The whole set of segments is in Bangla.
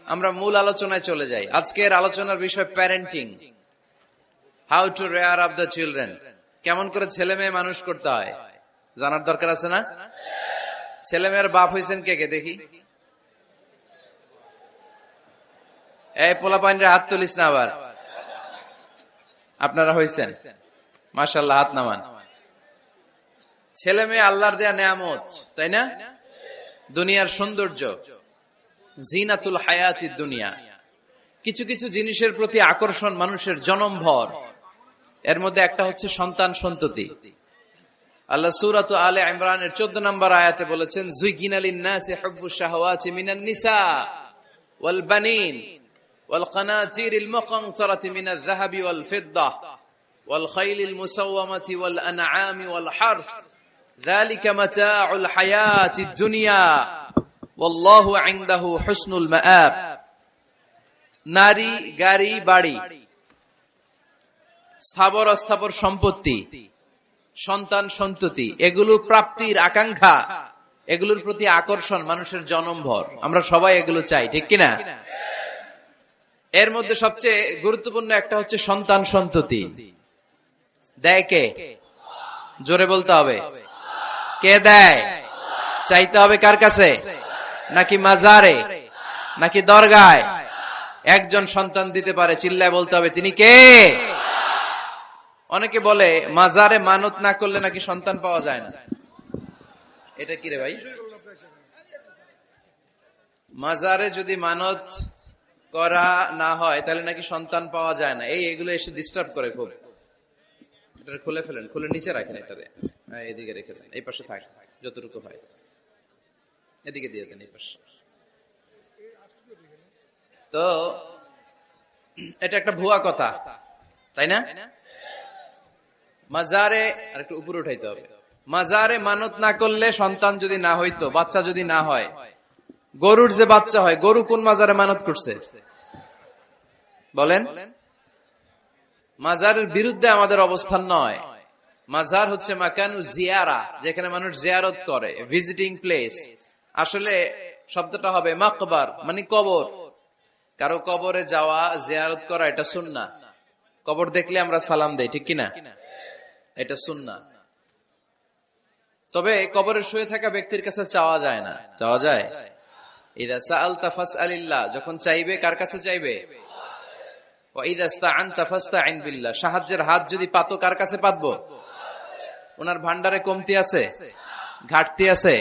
আমরা মূল আলোচনায় চলে যাই। আজকের আলোচনার বিষয় parenting, how to rare up the children. কেমন করে ছেলে মেয়ে মানুষ করতে হয় জানার দরকার আছে না? ছেলে মেয়ের বাপ হয়েছেন কে কে দেখি? এই পোলাপাইনরা হাত তুলিস না আবার। আপনারা হয়েছেন? মাশাআল্লাহ, হাত নামান। ছেলে মেয়ে আল্লাহর দেয়া নেয়ামত, তাই না? দুনিয়ার সৌন্দর্য, জিনাতুল হায়াতিদ দুনিয়া। কিছু কিছু জিনিসের প্রতি আকর্ষণ মানুষের জনমভর। এর মধ্যে একটা হচ্ছে সন্তান সন্ততি। আল্লাহ সূরাত আলে ইমরানের 14 নম্বর আয়াতে বলেছেন, যুইগিনা লিন-নাসি হুব্বুশ শাহাওয়াতি মিনান নিসা ওয়াল বানিন ওয়াল কানাতিরিল মুকানতারাতি মিনাজ যাহাবি ওয়াল ফিদ্দাহ ওয়াল খাইলিল মুসাওয়ামাতি ওয়াল আনআমি ওয়াল হারস যালিকা মাতাউল হায়াতিদ দুনিয়া ওয়াল্লাহু ইনদাহু হুসনুল মাআব। নারী, গাড়ি, বাড়ি, স্থাবর অস্থাবর সম্পত্তি, সন্তান সন্ততি, এগুলো প্রাপ্তির আকাঙ্ক্ষা, এগুলোর প্রতি আকর্ষণ মানুষের জনমভর। আমরা সবাই এগুলো চাই, ঠিক কিনা? এর মধ্যে সবচেয়ে গুরুত্বপূর্ণ একটা হচ্ছে সন্তান সন্ততি। দেয় কে? জোরে বলতে হবে, কে দেয়? চাইতে হবে কার কাছে? নাকি মাজারে, নাকি দরগায়? একজন সন্তান দিতে পারে, চিল্লায় বলতে হবে তিনি কে? অনেকে বলে মাজারে মানত না করলে নাকি সন্তান পাওয়া যায় না। এটা কি রে ভাই? মাজারে যদি মানত করা না হয় তাহলে নাকি সন্তান পাওয়া যায় না। এগুলো এসে ডিস্টার্ব করে খুব। এটা খুলে ফেলেন, খুলে নিচে রাখেন, এটাতে এদিকে রেখে দেন, এই পাশে থাক যতটুকু হয়, এদিকে দিয়ে দেন এই পাশে। তো এটা একটা ভুয়া কথা, তাই না? মাজারে আর একটু উপরে উঠাইতে হবে। মাজারে মানত না করলে সন্তান যদি না হইতো, বাচ্চা যদি না হয়, গরুর যে বাচ্চা হয়, গরু কোন মাজারে মানত করছে বলেন? মাজারের বিরুদ্ধে আমাদের অবস্থান নয়। মাজার হচ্ছে মাকানু জিয়ারা, যেখানে মানুষ জিয়ারত করে, ভিজিটিং প্লেস। আসলে শব্দটা হবে মাকবার, মানে কবর। কারো কবরে যাওয়া, জিয়ারত করা, এটা সুন্নাহ। কবর দেখলে আমরা সালাম দেই, ঠিক কিনা? এটা সুন্নাহ। তবে কবরে শুয়ে থাকা ব্যক্তির কাছে চাওয়া যায় না। চাওয়া যায়? ইযা সাআলতা ফাসআলিল্লাহ, যখন চাইবে কার কাছে চাইবে? ওয়া ইযা ইসতাআনতা ফাসতাইন বিল্লাহ, সাহায্যের হাত যদি পাতো কার কাছে পাতবো? ওনার ভান্ডারে কমতি আছে, ঘাটতি আছে?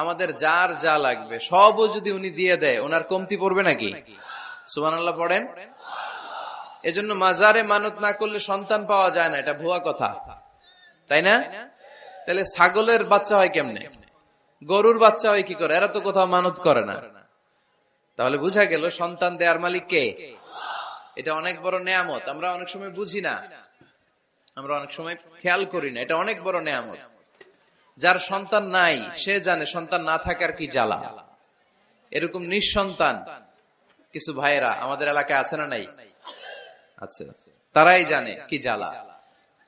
আমাদের যার যা লাগবে সবও যদি উনি দিয়ে দেয়, ওনার কমতি পড়বে নাকি? সুবহানাল্লাহ পড়েন। এজন্য মাজারে মানত না করলে সন্তান পাওয়া যায় না, এটা ভুয়া কথা, তাই না? তাহলে ছাগলের বাচ্চা হয় কেমনে? গরুর বাচ্চা হয় কি করে? এরা তো কোথাও মানত করে না। তাহলে বুঝা গেল সন্তান দেয়ার মালিক কে? এটা অনেক বড় নেয়ামত। আমরা অনেক সময় বুঝি না, আমরা অনেক সময় খেয়াল করি না। এটা অনেক বড় নেয়ামত। যার সন্তান নাই সে জানে সন্তান না থাকার কি জ্বালা। এরকম নিঃসন্তান কিছু ভাইয়েরা আমাদের এলাকায় আছে না নাই? আছে। তারাই জানে কি জ্বালা।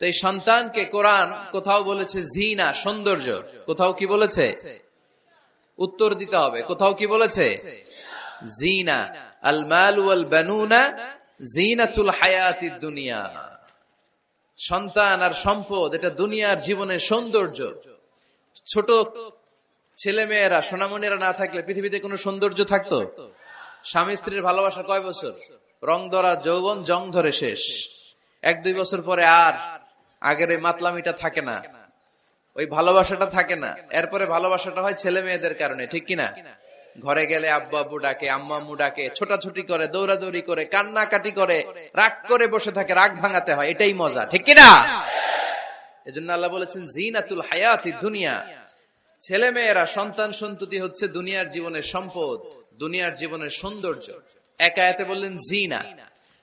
তো এই সন্তানকে কোরআন কোথাও বলেছে জিনা, সৌন্দর্য, কোথাও কি বলেছে? উত্তর দিতে হবে। কোথাও কি বলেছে? জিনা। আল মাল ওয়াল বানুনা জিনাতুল হায়াতিদ দুনিয়া। সন্তান আর সম্পদ এটা দুনিয়ার জীবনের সৌন্দর্য। ছোট ছেলে মেয়েরা, সোনামণিরা না থাকলে পৃথিবীতে কোনো সৌন্দর্য থাকতো? স্বামী স্ত্রীর ভালোবাসা কয় বছর? রং ধরা যৌবন, জং ধরে শেষ। 1-2 বছর পরে আর আগের ওই মাতলামিটা থাকে না, ওই ভালোবাসাটা থাকে না। এরপরে ভালোবাসাটা হয় ছেলে মেয়েদের কারণে, ঠিক কিনা? ঘরে গেলে আব্বু আব্বু ডাকে, আম্মা আম্মু ডাকে, ছোটাছুটি করে, দৌড়াদৌড়ি করে, কান্নাকাটি করে, রাগ করে বসে থাকে, রাগ ভাঙাতে হয়, এটাই মজা, ঠিক কিনা? এজন্য আল্লাহ বলেছেন জিনাতুল হায়াতিদ দুনিয়া। ছেলে মেয়েরা, সন্তান সন্ততি হচ্ছে দুনিয়ার জীবনের সম্পদ, দুনিয়ার জীবনের সৌন্দর্য। এক আয়াতে বললেন জিনা,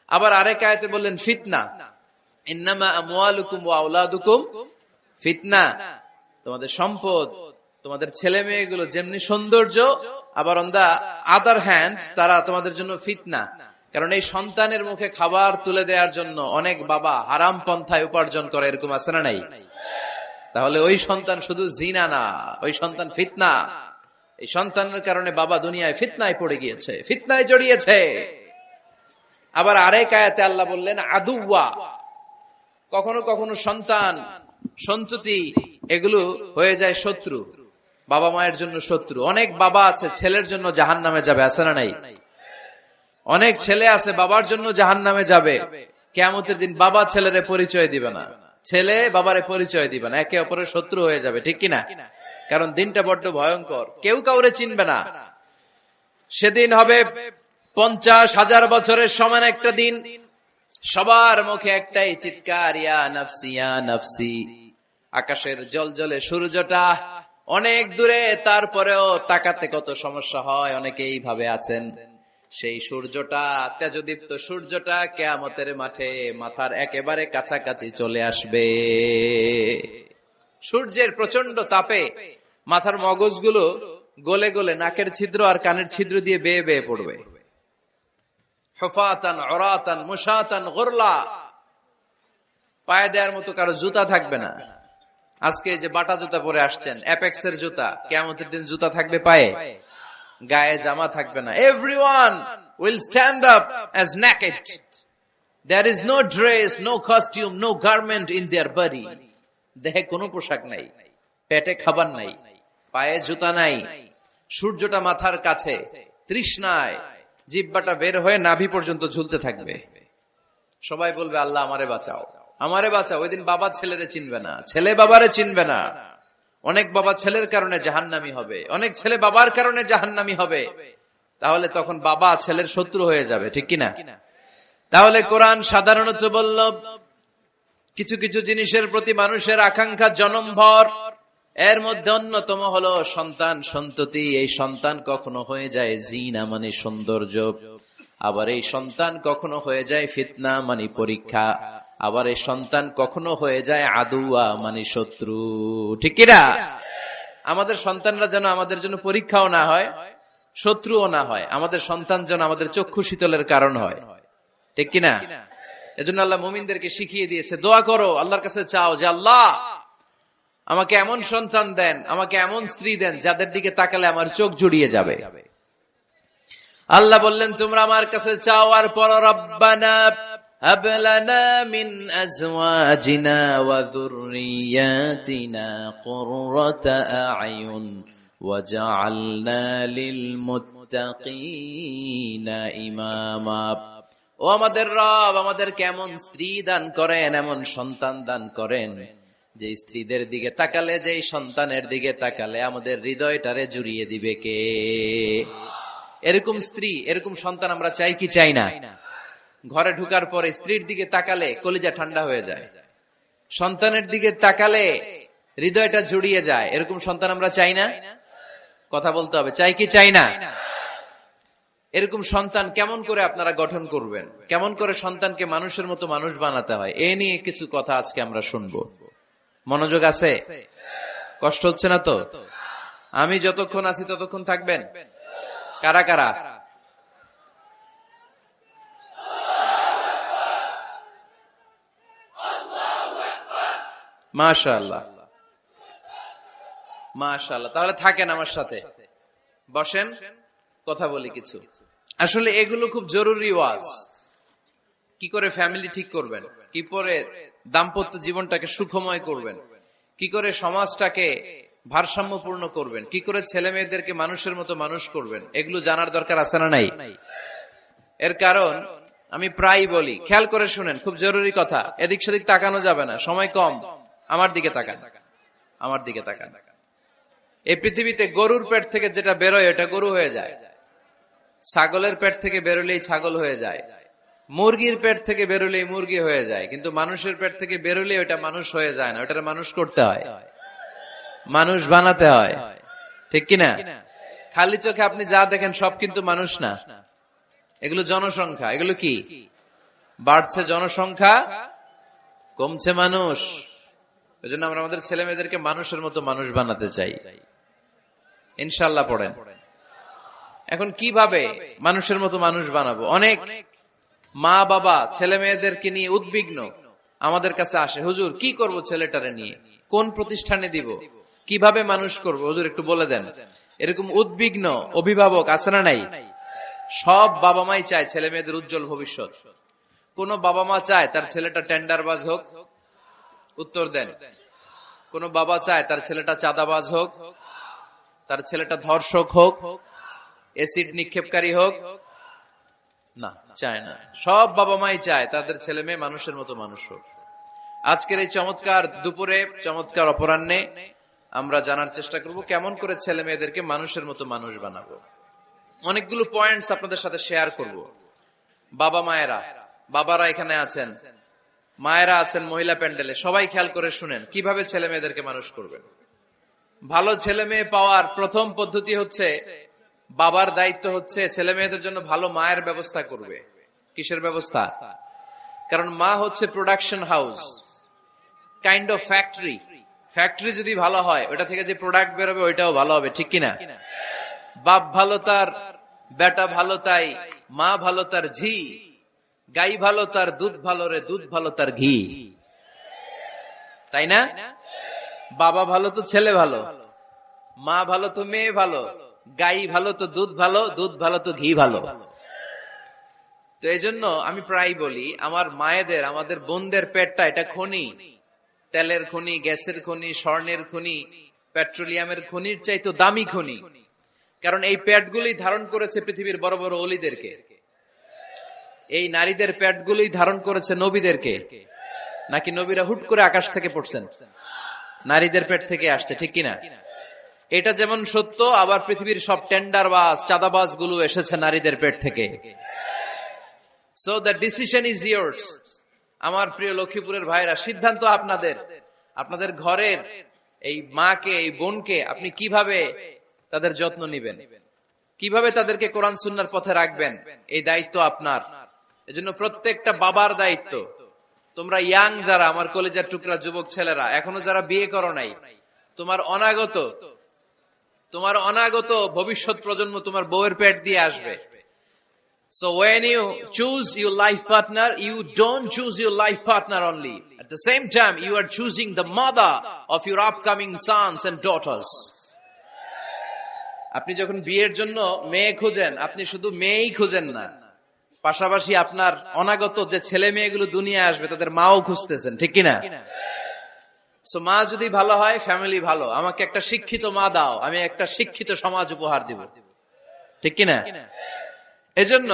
আবার আরেক আয়াতে বললেন ফিতনা। ইন্নামা আমওয়ালুকুম ওয়া আওলাদুকুম ফিতনা। তোমাদের সম্পদ, তোমাদের ছেলে মেয়েগুলো যেমনি সৌন্দর্য, আবার অন দা আদার হ্যান্ড তারা তোমাদের জন্য ফিতনা। কারণ এই সন্তানের মুখে খাবার তুলে দেওয়ার জন্য অনেক বাবা হারাম পন্থায় উপার্জন করে, এরকম আছে না নাই? তাহলে ওই সন্তান শুধু জিনা না, ওই সন্তান ফিতনা। এই সন্তানের কারণে বাবা দুনিয়ায় ফিতনায় পড়ে গিয়েছে, ফিতনায় জড়িয়েছে। আবার আরেক আয়াতে আল্লাহ বললেন আদুওয়া, কখনো কখনো সন্তান সন্ততি এগুলো হয়ে যায় শত্রু, বাবা মায়ের জন্য শত্রু। অনেক বাবা আছে ছেলের জন্য জাহান্নামে যাবে, আছে না নাই? অনেক ছেলে আছে বাবার জন্য জাহান্নামে যাবে। কিয়ামতের দিন বাবা ছেলেরে পরিচয় দিবে না, ছেলে বাবারে পরিচয় দিবে না, একে অপরের শত্রু হয়ে যাবে, ঠিক কিনা? কারণ দিনটা বড্ড ভয়ঙ্কর, কেউ কাউরে চিনবে না। সেদিন হবে 50,000 বছরের সমান একটা দিন। সবার মুখে একটাই চিৎকার, ইয়া নাফসি ইয়া নাফসি। আকাশের জলজলে সূর্যটা অনেক দূরে, তারপরেও তাকাতে কত সমস্যা হয়, অনেকেই ভাবে আছেন। সেই সূর্যটা, তেজদীপ্ত সূর্যটা কিয়ামতের মাঠে মাথার একেবারে কাছাকাছি চলে আসবে। সূর্যের প্রচন্ড তাপে মাথার মগজগুলো গলে গলে নাকের ছিদ্র আর কানের ছিদ্র দিয়ে বেয়ে বেয়ে পড়বে। হুফাতান উরাতান মুশাতান গুরলা, পায়ে দেওয়ার মতো কারো জুতা থাকবে না। আজকে যে বাটা জুতা পরে আসছেন, অ্যাপেক্সের জুতা, কিয়ামতের দিন জুতা থাকবে পায়ে, গায়ে জামা থাকবে না। Everyone will stand up as naked. There is no dress, no costume, no garment in their body. দেহে কোনো পোশাক নাই, পেটে খাবার নাই, পায়ে জুতা নাই, সূর্যটা মাথার কাছে, তৃষ্ণায় জিহ্বাটা বের হয়ে নাভি পর্যন্ত ঝুলতে থাকবে। সবাই বলবে আল্লাহ আমারে বাঁচাও, আমারে বাঁচাও। ওই দিন বাবা ছেলেরে চিনবে না, ছেলে বাবারে চিনবে না। অনেক বাবা ছেলের কারণে জাহান্নামী হবে, অনেক ছেলে বাবার কারণে জাহান্নামী হবে। তাহলে তখন বাবা ছেলের শত্রু হয়ে যাবে, ঠিক কিনা? তাহলে কোরআন সাধারণত বলল কিছু কিছু জিনিসের প্রতি মানুষের আকাঙ্ক্ষা জনমভর, এর মধ্যে অন্যতম হলো সন্তান সন্ততি। এই সন্তান কখনো হয়ে যায় জিনা মানে সৌন্দর্য, আবার এই সন্তান কখনো হয়ে যায় ফিতনা মানে পরীক্ষা, আবার এই সন্তান কখনো হয়ে যায় আদুয়া মানে শত্রু, ঠিক কিনা? আমাদের সন্তানরা যেন আমাদের জন্য পরীক্ষাও না হয়, শত্রুও না হয়। আমাদের সন্তান যেন আমাদের চক্ষু শীতলের কারণ হয়, ঠিক কিনা? এজন্য আল্লাহ মুমিনদেরকে শিখিয়ে দিয়েছে, দোয়া করো, আল্লাহর কাছে চাও যে আল্লাহ আমাকে এমন সন্তান দেন, আমাকে এমন স্ত্রী দেন যাদের দিকে তাকালে আমার চোখ জুড়িয়ে যাবে। আল্লাহ বললেন তোমরা আমার কাছে চাও আর পড়ো, রব্বানা হাব লানা মিন আজওয়াজিনা ওয়া যুররিয়াতিনা কুররাতা আ'য়ুন ওয়াজআলনা লিল মুত্তাকিনা ইমামা। ও আমাদের রব, আমাদের কেমন স্ত্রী দান করেন, এমন সন্তান দান করেন যে স্ত্রীদের দিকে তাকালে, যে সন্তানের দিকে তাকালে আমাদের হৃদয়টারে জুড়িয়ে দিবে কে? এরকম স্ত্রী, এরকম সন্তান আমরা চাই কি চাই না? ঘরে ঢুকার পরে স্ত্রীর দিকে তাকালে কলিজা ঠান্ডা হয়ে যায়, সন্তানের দিকে তাকালে হৃদয়টা জুড়িয়ে যায়। এরকম সন্তান আমরা চাই না? কথা বলতে হবে, চাই কি চাই না? এরকম সন্তান কেমন করে আপনারা গঠন করবেন, কেমন করে সন্তানকে মানুষের মতো মানুষ বানাতে হয়, এ নিয়ে কিছু কথা আজকে আমরা শুনবো। মনোযোগ আছে? কষ্ট হচ্ছে না তো? আমি যতক্ষণ আছি ততক্ষণ থাকবেন? কারা কারা? মাশাআল্লাহ, মাশাআল্লাহ। তাহলে থাকেন আমার সাথে, বসেন, কথা বলি কিছু। আসলে এগুলো খুব জরুরি ওয়াজ। কি করে ফ্যামিলি ঠিক করবেন, কি করে দাম্পত্য জীবনটাকে সুখময় করবেন, কি করে সমাজটাকে ভারসাম্যপূর্ণ করবেন, কি করে ছেলে মেয়েদেরকে মানুষের মতো মানুষ করবেন, এগুলো জানার দরকার আছে না নাই? এর কারণ আমি প্রায় বলি, খেয়াল করে শুনেন, খুব জরুরি কথা, এদিক সেদিক তাকানো যাবে না, সময় কম। আমার দিকে তাকান, আমার দিকে তাকান। এই পৃথিবীতে গরুর পেট থেকে যেটা বেরোয় এটা গরু হয়ে যায়, ছাগলের পেট থেকে বেরোলেই ছাগল হয়ে যায়, মুরগির পেট থেকে বেরোলেই মুরগি হয়ে যায়, কিন্তু মানুষের পেট থেকে বেরোলে ওটা মানুষ হয়ে যায় না, ওটা মানুষ করতে হয়, মানুষ বানাতে হয়, ঠিক কিনা? খালি চোখে আপনি যা দেখেন সব কিন্তু মানুষ না, এগুলো জনসংখ্যা। এগুলো কি? বাড়ছে জনসংখ্যা, কমছে মানুষ। ওই জন্য আমরা আমাদের ছেলে মেয়েদেরকে মানুষের মতো মানুষ বানাতে চাই, ইনশাআল্লাহ। পড়েন। এখন কিভাবে মানুষের মতো মানুষ বানাবো? অনেক মা বাবা ছেলে মেয়েদেরকে নিয়ে উদ্বিগ্ন, আমাদের কাছে আসে, হুজুর কি করব ছেলেটারে নিয়ে, কোন প্রতিষ্ঠানে দিব, কিভাবে মানুষ করব, হুজুর একটু বলে দেন। এরকম উদ্বিগ্ন অভিভাবক আছে না নাই? সব বাবা মাই চায় ছেলে মেয়েদের উজ্জ্বল ভবিষ্যৎ। কোন বাবা মা চায় তার ছেলেটা টেন্ডারবাজ হোক? উত্তর দেন। কোন বাবা চায় তার ছেলেটা চাঁদাবাজ হোক, তার ছেলেটা ধর্ষক হোক, এসিড নিক্ষেপকারী হোক? না, চায় না। সব বাবা মাই চায় তাদের ছেলে মেয়ে মানুষের মতো মানুষ হোক। আজকের এই চমৎকার দুপুরে, চমৎকার অপরাহ্নে আমরা জানার চেষ্টা করব কেমন করে ছেলে মেয়েদেরকে মানুষের মতো মানুষ বানাবো। অনেকগুলো পয়েন্টস আপনাদের সাথে শেয়ার করব। বাবা মায়েরা, বাবারা এখানে আছেন, মায়েরা আছেন মহিলা প্যান্ডেলে, সবাই খেয়াল করে শুনেন কিভাবে ছেলে মেয়েদেরকে মানুষ করবেন। ভালো ছেলে মেয়ে পাওয়ার প্রথম পদ্ধতি হচ্ছে, বাবার দায়িত্ব হচ্ছে ছেলে মেয়েদের জন্য ভালো মায়ের ব্যবস্থা করবে। কিসের ব্যবস্থা? কারণ মা হচ্ছে production house, kind of factory. Factory যদি ভালো হয়, ওটা থেকে যে প্রোডাক্ট বেরোবে ওইটাও ভালো হবে, ঠিক কিনা? বাপ ভালো তার বেটা ভালো তাই, মা ভালো তার ঝি, গাই ভালো তার দুধ ভালো রে, দুধ ভালো তার ঘি, তাই না? বাবা ভালো তো ছেলে ভালো, মা ভালো তো মেয়ে ভালো, গাই ভালো তো দুধ ভালো, দুধ ভালো তো ঘি ভালো। তো এই জন্য আমি প্রায় বলি, আমার মায়েদের, আমাদের বোনদের পেটটা এটা খনি, তেলের খনি, গ্যাসের খনি, স্বর্ণের খনি, পেট্রোলিয়ামের খনির চাইতো দামি খনি। কারণ এই পেটগুলোই ধারণ করেছে পৃথিবীর বড় বড় অলিদেরকে। এই নারীদের পেটগুলোই ধারণ করেছে নবীদেরকে। নাকি নবীরা হুট করে আকাশ থেকে পড়ছেন? নারীদের পেট থেকে আসছে, ঠিক কিনা? এটা যেমন সত্য, আবার পৃথিবীর সব টেন্ডারবাজ, চাঁদাবাজ গুলো এসেছে নারীদের পেট থেকে। So the decision is years. আমার প্রিয় লক্ষ্মীপুরের ভাইরা, সিদ্ধান্ত আপনাদের। আপনাদের ঘরের এই মাকে, এই বোনকে আপনি কিভাবে তাদের যত্ন নিবেন, কিভাবে তাদেরকে কোরআন সুন্নাহর পথে রাখবেন, এই দায়িত্ব আপনার। এজন্য প্রত্যেকটা বাবার দায়িত্ব। তোমরা ইয়াং যারা, আমার কলেজের টুকরা যুবক ছেলেরা, এখনো যারা বিয়ে করো নাই, তোমার অনাগত ভবিষ্যৎ প্রজন্ম তোমার বউয়ের পেট দিয়ে আসবে। So when you choose your life partner, you don't choose your life partner only. At the same time, you are choosing the mother of your upcoming sons and daughters. আপনি যখন বিয়ের জন্য মেয়ে খুঁজেন, আপনি শুধু মেয়েই খুঁজেন না, পাশাপাশি আপনার অনাগত যে ছেলে মেয়েগুলো দুনিয়ায় আসবে তাদের মাও খুঁজতেছেন, ঠিক কিনা? সো মা যদি ভালো হয়, ফ্যামিলি ভালো। আমাকে একটা শিক্ষিত মা দাও, আমি একটা শিক্ষিত সমাজ উপহার দিব, ঠিক কিনা? এজন্য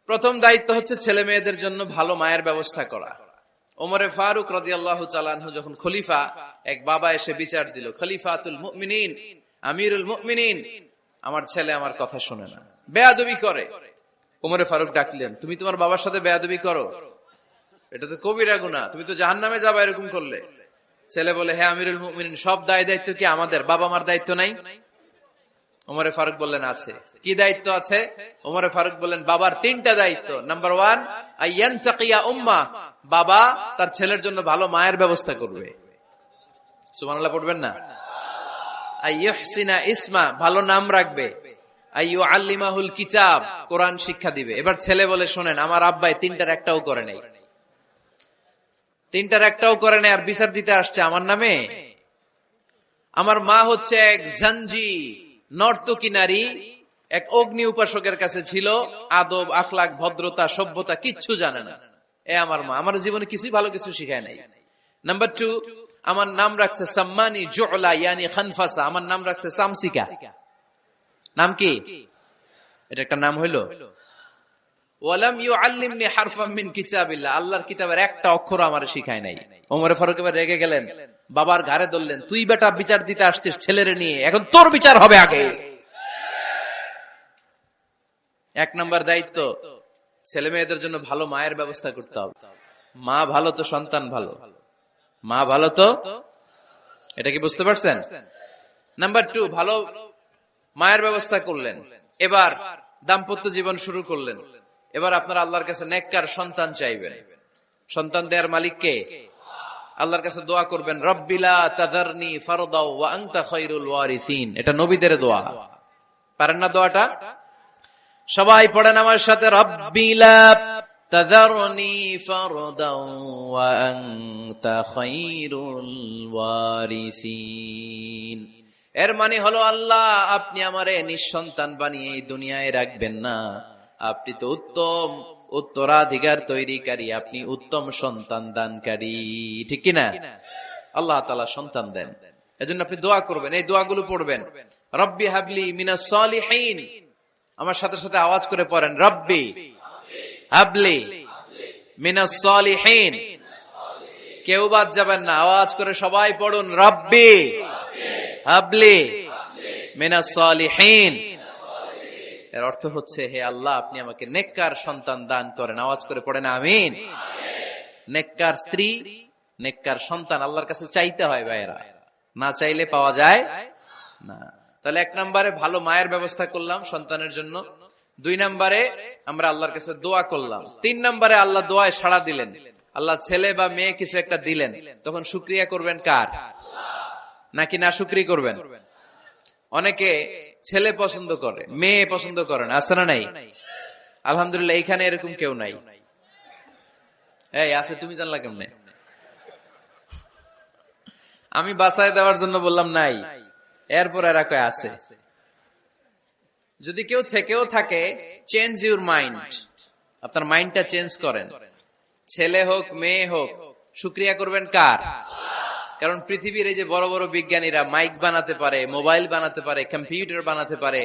প্রথম দায়িত্ব হচ্ছে ছেলে মেয়েদের জন্য ভালো মায়ের ব্যবস্থা করা। ওমরে ফারুক রাদিয়াল্লাহু তাআলা আনহু যখন খলিফা, এক বাবা এসে বিচার দিল, খলিফাতুল মুমিনিন, আমিরুল মুমিনিন, আমার ছেলে আমার কথা শুনে না, বেয়াদবি করে। ওমরে ফারুক ডাকলেন, তুমি তোমার বাবার সাথে বেয়াদবি করো? এটা তো কবিরা গুনাহ, তুমি তো জাহান্নামে যাবে এরকম করলে। ছেলে বলে, হ্যাঁ আমিরুল মুমিনিন, সব দায়িত্ব কি আমাদের? বাবা মার দায়িত্ব নাই? ওমরে ফারুক বললেন, আছে। কি দায়িত্ব আছে? ওমরে ফারুক বললেন, বাবার 3টা দায়িত্ব। নাম্বার 1, আইয়ানতাকিয়া উম্মাহ, বাবা তার ছেলের জন্য ভালো মায়ের ব্যবস্থা করবে। সুবহানাল্লাহ পড়বেন না? আইয়ুহসিনা ইসমা, ভালো নাম রাখবে। আইয়ুআল্লিমাহুল কিতাব, কোরআন শিক্ষা দিবে। এবার ছেলে বলে, শোনেন, আমার আব্বাই 3টার একটাও করে নাই, 3টার একটাও করে নাই, আর বিচার দিতে আসছে আমার নামে। আমার মা হচ্ছে এক জাঞ্জি, নর্তকী নারী, এক অগ্নি উপাসকের কাছে ছিল, আদব, আখলাক, ভদ্রতা, সভ্যতা কিচ্ছু জানে না। আমার মা আমার জীবনে কিছুই ভালো কিছু শিখায় নাই। নাম্বার 2, আমার নাম রাখছে সাম্মানি জুলা, ইয়ানি খানফাসা, আমার নাম রাখছে সামসিকা। নাম কি? এটা একটা নাম হইল? ওয়ালাম ইউআল্লিমনি হারফাম মিন কিতাবিল্লাহ, আল্লাহর কিতাবের একটা অক্ষর আমারে শিখায় নাই। ওমরে ফারুক এবার রেগে গেলেন, বাবার ঘাড়ে ধরলেন, তুই বেটা বিচার দিতে আসছিস ছেলেরে নিয়ে, এখন তোর বিচার হবে আগে। 1 নাম্বার দায়িত্ব, ছেলে মেয়েদের জন্য ভালো মায়ের ব্যবস্থা করতে হবে। মা ভালো তো সন্তান ভালো, মা ভালো তো, এটা কি বুঝতে পারছেন? নাম্বার 2, ভালো মায়ের ব্যবস্থা করলেন, এবার দাম্পত্য জীবন শুরু করলেন। এবার আপনারা আল্লাহর কাছে নেককার সন্তান চাইবেন। সন্তান দেয়ার মালিক কে? আল্লাহর কাছে দোয়া করবেন, রব্বিলা তাযারনি ফারদাও ওয়া আনতা খায়রুল ওয়ারিসিন। এটা নবীদের দোয়া, পারেন না দোয়াটা? সবাই পড়েন আমার সাথে, রব্বিলা তাযারনি ফারদাও ওয়া আনতা খায়রুল ওয়ারিসিন। এর মানে হলো আল্লাহ আপনি আমারে নিঃসন্তান বানিয়ে এই দুনিয়ায় রাখবেন না, আপনি তো উত্তম উত্তরাধিকার তৈরিকারী, আপনি উত্তম সন্তান দানকারী, ঠিক কিনা? আল্লাহ তাআলা সন্তান দেন, এজন্য আপনি দোয়া করবেন, এই দোয়াগুলো পড়বেন। রব্বি হাবলি মিনাস সালিহিন, আমার সাথে সাথে আওয়াজ করে পড়েন, রব্বি হাবলি মিনাস সালিহিন। কেউ বাদ যাবেন না, আওয়াজ করে সবাই পড়ুন, রব্বি হাবলি মিনাস সালিহিন। এর অর্থ হচ্ছে, হে আল্লাহ আপনি আমাকে নেককার সন্তান দান করেন। আওয়াজ করে পড়েন আমিন। নেককার স্ত্রী, নেককার সন্তান আল্লাহর কাছে চাইতে হয় ভাইয়েরা, না চাইলে পাওয়া যায় না। তাহলে 1 নম্বরে ভালো মায়ের ব্যবস্থা করলাম সন্তানের জন্য, 2 নম্বরে আমরা আল্লাহর কাছে দোয়া করলাম, 3 নম্বরে আল্লাহ দোয়ায় সাড়া দিলেন, আল্লাহ ছেলে বা মেয়ে কিছু একটা দিলেন, তখন শুকরিয়া করবেন কার? নাকি না শুকরিয়া করবেন? অনেকে ছেলে পছন্দ করে, মেয়ে পছন্দ করেন, আছে না নাই? আলহামদুলিল্লাহ এখানে এরকম কেউ নাই। এই আছে, তুমি জানলা কেমনে? আমি বাঁচায় দেওয়ার জন্য বললাম নাই, এরপর এরা কয় আছে। যদি কেউ থেকেও থাকে, চেঞ্জ ইউর মাইন্ড, আপনার মাইন্ডটা চেঞ্জ করেন। ছেলে হোক মেয়ে হোক, শুকরিয়া করবেন কার? কারণ পৃথিবীর এই যে বড় বড় বিজ্ঞানীরা মাইক বানাতে পারে, মোবাইল বানাতে পারে, কম্পিউটার বানাতে পারে,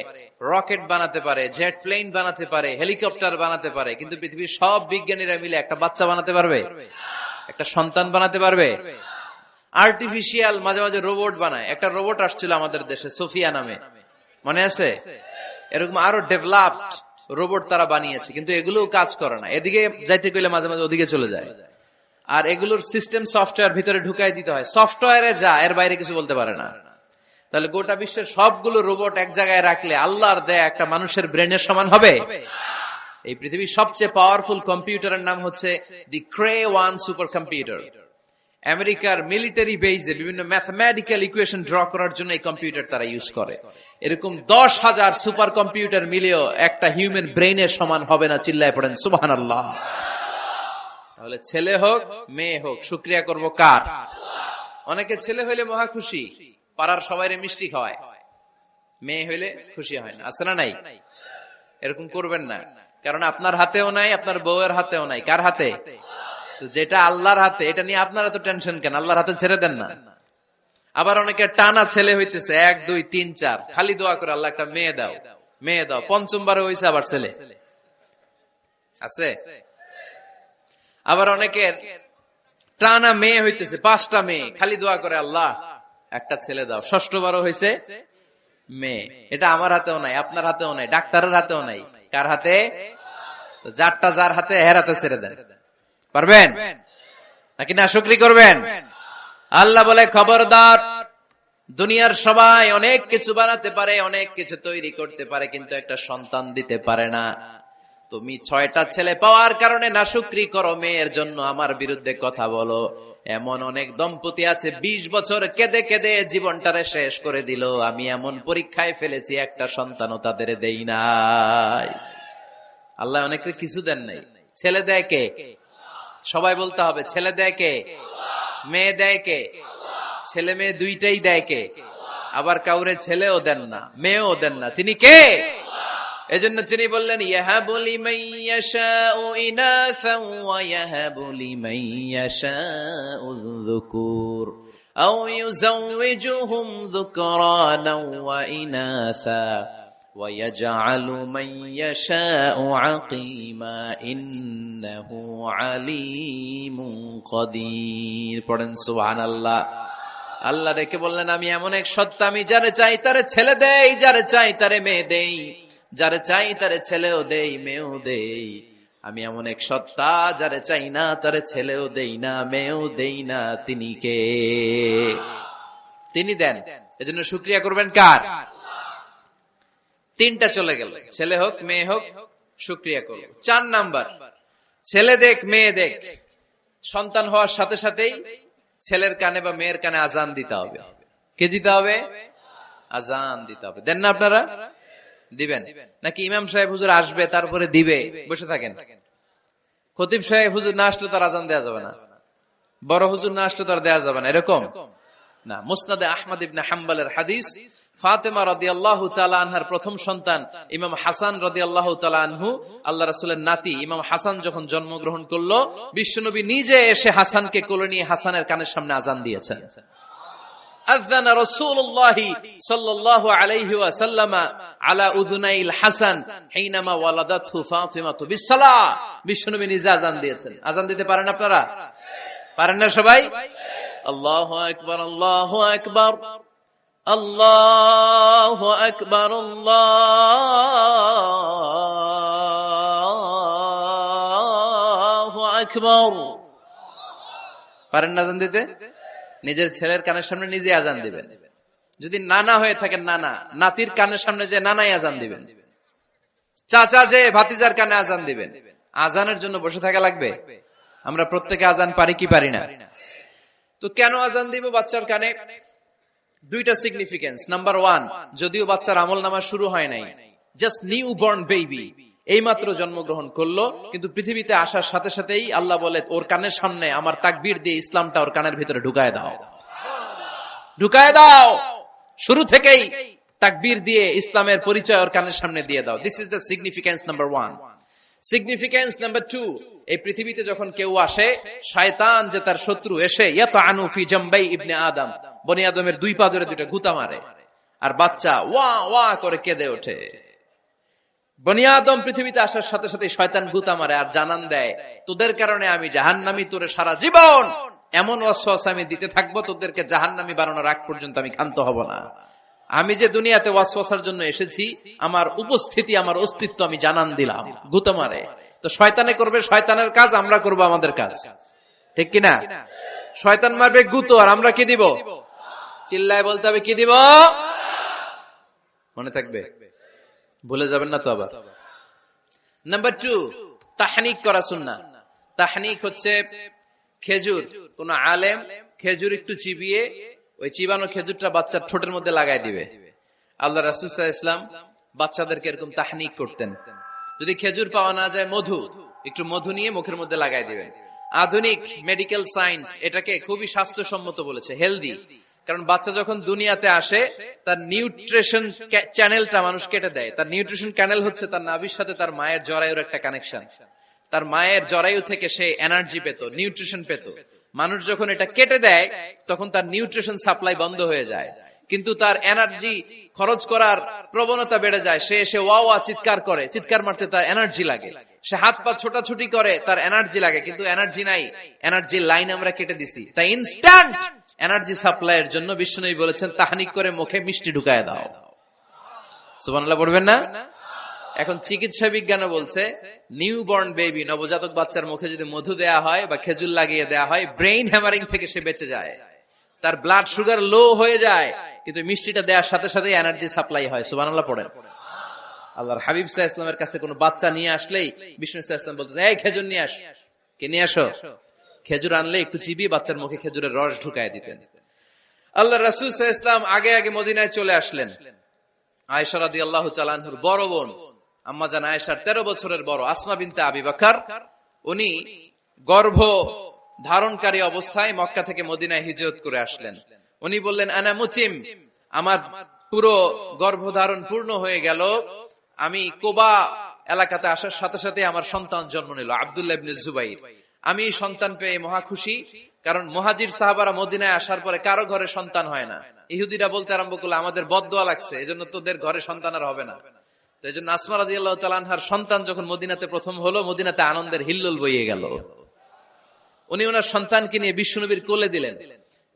রকেট বানাতে পারে, জেট প্লেন বানাতে পারে, হেলিকপ্টার বানাতে পারে, কিন্তু পৃথিবীর সব বিজ্ঞানীরা মিলে একটা বাচ্চা বানাতে পারবে? একটা সন্তান বানাতে পারবে? আর্টিফিশিয়াল মাঝে মাঝে রোবট বানায়। একটা রোবট আসছিল আমাদের দেশে, সোফিয়া নামে, মনে আছে? এরকম আরো ডেভেলপড রোবট তারা বানিয়েছে, কিন্তু এগুলো কাজ করে না। এদিকে যাইতে গেলে মাঝে মাঝে ওদিকে চলে যায়। আর এগুলোর সিস্টেম সফটওয়্যার ভিতরে ঢুকাই দিতে হয়, সফটওয়্যারে যা, এর বাইরে কিছু বলতে পারে না। তাহলে গোটা বিশ্বের সবগুলো রোবট এক জায়গায় রাখলে আল্লাহর দেয়া একটা মানুষের ব্রেনের সমান হবে? এই পৃথিবীর সবচেয়ে পাওয়ারফুল কম্পিউটারের নাম হচ্ছে দি ক্রে 1 সুপার কম্পিউটার। আমেরিকার মিলিটারি বেজে বিভিন্ন ম্যাথমেটিক্যাল ইকুয়েশন ড্র করার জন্য এই কম্পিউটার তারা ইউজ করে। এরকম 10,000 সুপার কম্পিউটার মিলেও একটা হিউম্যান ব্রেইনের সমান হবে না। চিল্লায় পড়েন সুবহানাল্লাহ। তাহলে ছেলে হোক মেয়ে হোক, শুকরিয়া করব কার? অনেকে ছেলে হইলে মহা খুশি, পাড়ার সবাইরে মিষ্টি খাওয়ায়, মেয়ে হইলে খুশি হয় না, আছে না নাই? এরকম করবেন না, কারণ আপনার হাতেও নাই, আপনার বউয়ের হাতেও নাই। কার হাতে? তো যেটা আল্লাহর হাতে, এটা নিয়ে আপনারা তো টেনশন কেন? আল্লাহর হাতে ছেড়ে দেন না। আবার অনেকে টানা ছেলে হইতেছে 1 2 3 4, খালি দোয়া করে আল্লাহ একটা মেয়ে দাও, মেয়ে দাও। 5ম বারে হইছে আবার ছেলে, আছে? আবার অনেকের টানা মেয়ে হইতেছে 5টা মেয়ে, খালি দোয়া করে আল্লাহ একটা ছেলে দাও। 6ষ্ঠ বারও হইছে মেয়ে। এটা আমার হাতেও নাই, আপনার হাতেও নাই, ডাক্তারের হাতেও নাই। কার হাতে? তো যারটা যার হাতে, এর হাতে ছেড়ে দেন। পারবেন নাকি না শুকরিয়া করবেন? আল্লাহ বলে, খবরদার, দুনিয়ার সবাই অনেক কিছু বানাতে পারে, অনেক কিছু তৈরি করতে পারে, কিন্তু একটা সন্তান দিতে পারে না। তুমি 6টা ছেলে পাওয়ার কারণে না শুকরি করো, মেয়ের জন্য আমার বিরুদ্ধে কথা বলো। এমন অনেক দম্পতি আছে 20 বছর কেঁদে কেঁদে জীবনটারে শেষ করে দিল। আমি এমন পরীক্ষায় ফেলেছি, একটা সন্তানও তাদের দেই নাই। আল্লাহ অনেকের কিছু দেন নাই। ছেলে দেয় কে? সবাই বলতে হবে, ছেলে দেয় কে? মেয়ে দেয় কে? ছেলে মেয়ে দুইটাই দেয় কে? আবার কাউরে ছেলেও দেন না, মেয়েও দেন না, তিনি কে? এজন্য তিনি বললেন, ইয়াহাবু লিমান ইয়াশাউ ইনাসান ওয়া ইয়াহাবু লিমান ইয়াশাউ যুকুর আও ইউযাওয়িজুহুম যুকরানাও ওয়া ইনাসা ওয়া ইয়াজআলু মান ইয়াশাউ আকিমা ইন্নাহু আলীমুন কাদির। পড়েন সুবহানাল্লাহ। আল্লাহ ডেকে বললেন, আমি এমন এক সত্তা, আমি যারে চাই তারে ছেলে দেই, যারে চাই তারে মেয়ে দেই, যারে চাই তারে ছেলেও দেই, মেয়েও দেই। আমি এমন এক সত্তা, যারে চাই না তারে ছেলেও দেই না, মেয়েও দেই না। তিনি কে? তিনি দেন। এজন্য শুকরিয়া করবেন কার? 3টা চলে গেল, ছেলে হোক মেয়ে হোক, শুকরিয়া করব। 4 নাম্বার, ছেলে দেখ মেয়ে দেখ, সন্তান হওয়ার সাথে সাথেই ছেলের কানে বা মেয়ের কানে আজান দিতে হবে। কে দিতে হবে? আজান দিতে হবে। দেন না আপনারা? দিবেন নাকি? ইমাম সাহেব হুজুর আসবে, তারপরে দিবে, বসে থাকেন? খতিব সাহেব হুজুর না আসলে তার আজান দেওয়া যাবে না, বড় হুজুর না আসলে তার দেওয়া যাবে না, এরকম না। মুসনাদে আহমদ ইবনে হাম্বলের হাদিস, ফাতেমা রাদিয়াল্লাহু তাআলা আনহার প্রথম সন্তান ইমাম হাসান রাদিয়াল্লাহু তাআলা আনহু, আল্লাহ রাসূলের নাতি ইমাম হাসান যখন জন্মগ্রহণ করলো, বিশ্বনবী নিজে এসে হাসানকে কোলে নিয়ে হাসানের কানের সামনে আযান দিয়েছেন। আযানা রাসূলুল্লাহ সাল্লাল্লাহু আলাইহি ওয়াসাল্লাম আলা উযুনাইল হাসান হিনামা ওয়ালাদাতহু ফাতিমা বিসসালাহ। বিশ্বনবী নিজে আযান দিয়েছেন। আযান দিতে পারেন আপনারা? পারেন না সবাই? আল্লাহু আকবার, আল্লাহু আকবার, আল্লাহু আকবার, আল্লাহু আকবার। পারেন না আযান দিতে? নিজের ছেলের কানের সামনে নিজে আযান দিবেন। যদি নানা হয়ে থাকেন, নানা নাতির কানের সামনে যে নানাই আযান দিবেন, চাচা যে ভাতিজার কানে আযান দিবেন। আযানের জন্য বসে থাকা লাগবে? আমরা প্রত্যেকে আযান পারি কি পারি না? তো কেন আযান দিব বাচ্চার কানে? দুইটা সিগনিফিকেন্স। নাম্বার 1, যদিও বাচ্চার আমলনামা শুরু হয় নাই, জাস্ট নিউ বর্ন বেবি, এইমাত্র জন্মগ্রহণ করলো, কিন্তু পৃথিবীতে আসার সাথে সাথেই আল্লাহ বলে ওর কানের সামনে আমার তাকবীর দিয়ে ইসলামটা ওর কানের ভিতরে ঢুকায় দাও, ঢুকায় দাও। শুরু থেকেই তাকবীর দিয়ে ইসলামের পরিচয় ওর কানের সামনে দিয়ে দাও। This is the significance number 1। Significance number 2, এই পৃথিবীতে যখন কেউ আসে, শয়তান যে তার শত্রু এসে ইয়াতাআনু ফি জামবাই ইবনে আদম, বনি আদমের দুই পা ধরে দুইটা গুতা মারে, আর বাচ্চা ওয়া ওয়া করে কেঁদে ওঠে। বনি আদম পৃথিবীতে আসার সাথে সাথে শয়তান গুতা মারে আর জানান দেয়, তোদের কারণে আমি জাহান্নামী, তোরে সারা জীবন এমন ওয়াসওয়াসা আমি দিতে থাকবো, তোদেরকে জাহান্নামী বানানোর আগ পর্যন্ত আমি ক্ষান্ত হব না। আমি যে দুনিয়াতে ওয়াসওয়াসার জন্য এসেছি, আমার উপস্থিতি, আমার অস্তিত্ব আমি জানান দিলাম। গুতা মারে। তো শয়তানে করবে শয়তানের কাজ, আমরা করব আমাদের কাজ, ঠিক কিনা? শয়তান মারবে গুতো, আর আমরা কি দিব? চিল্লায় বলতে হবে কি দিব? মনে থাকবে, ভুলে যাবেন না তো আবার। নাম্বার 2, তাহনিক করা সুন্নাহ। তাহনিক হচ্ছে খেজুর, কোন আলেম খেজুর একটু চিবিয়ে ওই চিবানো খেজুরটা বাচ্চার ঠোঁটের মধ্যে লাগাই দিবে। আল্লাহ রাসূল সাল্লাল্লাহু আলাইহি ওয়াসাল্লাম বাচ্চাদেরকে এরকম তাহনিক করতেন। যদি খেজুর পাওয়া না যায়, একটু মধু নিয়ে মুখের মধ্যে লাগাই দিবেন। আধুনিক মেডিকেল সায়েন্স এটাকে খুবই স্বাস্থ্যসম্মত বলেছে, হেলদি। কারণ বাচ্চা যখন দুনিয়াতে আসে, তার নিউট্রিশন চ্যানেলটা মানুষ কেটে দেয়। তার নিউট্রিশন চ্যানেল হচ্ছে তার নাভির সাথে তার মায়ের জরায়ুর একটা কানেকশন। তার মায়ের জরায়ু থেকে সে এনার্জি পেত, নিউট্রিশন পেত। মানুষ যখন এটা কেটে দেয়, তখন তার নিউট্রিশন সাপ্লাই বন্ধ হয়ে যায়, কিন্তু তার এনার্জি খরচ করার প্রবণতা বেড়ে যায়। সে এসে ওয়া ওয়া চিৎকার করে, চিৎকার মারতে তার এনার্জি লাগে। সে হাত পা ছোটাছুটি করে, তার এনার্জি লাগে, কিন্তু এনার্জি নাই। এনার্জির লাইন আমরা কেটে দিছি। তাই ইনস্ট্যান্ট এনার্জি সাপ্লাইয়ের জন্য বিশ্বনবী বলেছেন, তাহনিক করে মুখে মিষ্টি ঢুকায় দাও। সুবহানাল্লাহ পড়বেন না? এখন চিকিৎসা বিজ্ঞানও বলছে, নিউবর্ন বেবি, নবজাতক বাচ্চার মুখে যদি মধু দেয়া হয় বা খেজুর লাগিয়ে দেয়া হয়, ব্রেইন হ্যামারিং থেকে সে বেঁচে যায়। তার ব্লাড সুগার লো হয়ে যায়, কিন্তু মিষ্টিটা দেওয়ার সাথে সাথে এনার্জি সাপ্লাই হয়। সুবহানাল্লাহ পড়েন। আল্লাহর হাবিব সাল্লাল্লাহু আলাইহি ওয়াসাল্লামের কাছে কোনো বাচ্চা নিয়ে আসলেই বিষ্ণু সাল্লাল্লাহু আলাইহি ওয়াসাল্লাম বলতেন, এই খেজুর নিয়ে আস। কে নিয়ে আসো? খেজুর আনলে একটু চিবিয়ে বাচ্চার মুখে খেজুরের রস ঢুকায় দিতেন। আল্লাহ রাসূল সাল্লাল্লাহু আলাইহি ওয়াসাল্লাম আগে আগে মদিনায় চলে আসলেন। আয়েশা রাদিয়াল্লাহু তাআলা আনহার বড় বোন, আম্মা জান আয়েশার 13 বছরের বড় আসমা বিনতে আবি বকর, উনি গর্ভ ধারণকারী অবস্থায় মক্কা থেকে মদিনায় হিজরত করে আসলেন। উনি বললেন, আনা মুতিম, আমার পুরো গর্ভধারণ পূর্ণ হয়ে গেল। আমি কোবা এলাকাতে আসার সাথে সাথে আমার সন্তান জন্ম নিল, আব্দুল্লাহ ইবনে জুবাইর। আমি সন্তান পেয়ে মহা খুশি, কারণ মুহাজির সাহাবারা মদিনায় আসার পরে কারো ঘরে সন্তান হয় না। ইহুদিরা বলতে আরম্ভ করলো, আমাদের বদদোয়া লাগছে, এজন্য তোদের ঘরে সন্তান আর হবে না। তো এই জন্য আসমা রাদিয়াল্লাহু তাআলা আনহার সন্তান যখন মদিনাতে প্রথম হলো, মদিনাতে আনন্দের হিল্লোল বইয়ে গেল। উনি ওনার সন্তানকে নিয়ে বিশ্বনবীর কোলে দিলেন।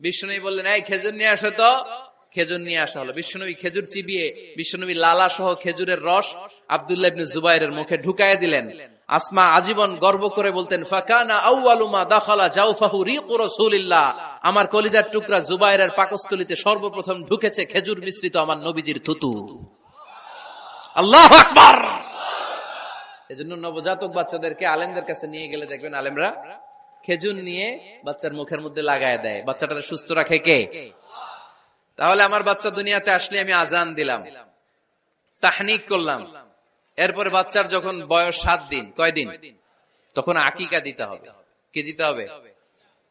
বিশ্বনবী বললেন, এই খেজুর নিয়ে আসো তো। খেজুর নিয়ে আসা হলো। বিশ্বনবী খেজুর চিবিয়ে বিশ্বনবী লালা সহ খেজুরের রস আব্দুল্লাহ ইবনে জুবাইরের মুখে ঢুকায় দিলেন। আসমা আজীবন গর্ব করে বলতেন, ফাকানা আউয়ালু মা দাখালা জাওফাহু রিকু রাসূলিল্লাহ, আমার কলিজার টুকরা জুবাইরের পাকস্থলীতে সর্বপ্রথম ঢুকেছে খেজুর মিশ্রিত আমার নবীজির থুতু। আল্লাহু আকবার। এজন্য নবজাতক বাচ্চাদেরকে আলেমদের কাছে নিয়ে গেলে দেখবেন আলেমরা খেজুর নিয়ে বাচ্চার মুখের মধ্যে লাগায় দেয়। বাচ্চাটাকে সুস্থ রাখে কে? তাহলে আমার বাচ্চা দুনিয়াতে আসলে আমি আজান দিলাম, তাহনিক করলাম, এরপরে বাচ্চার যখন বয়স 7 দিন, কয়দিন, তখন আকিকা দিতে হবে। কি দিতে হবে?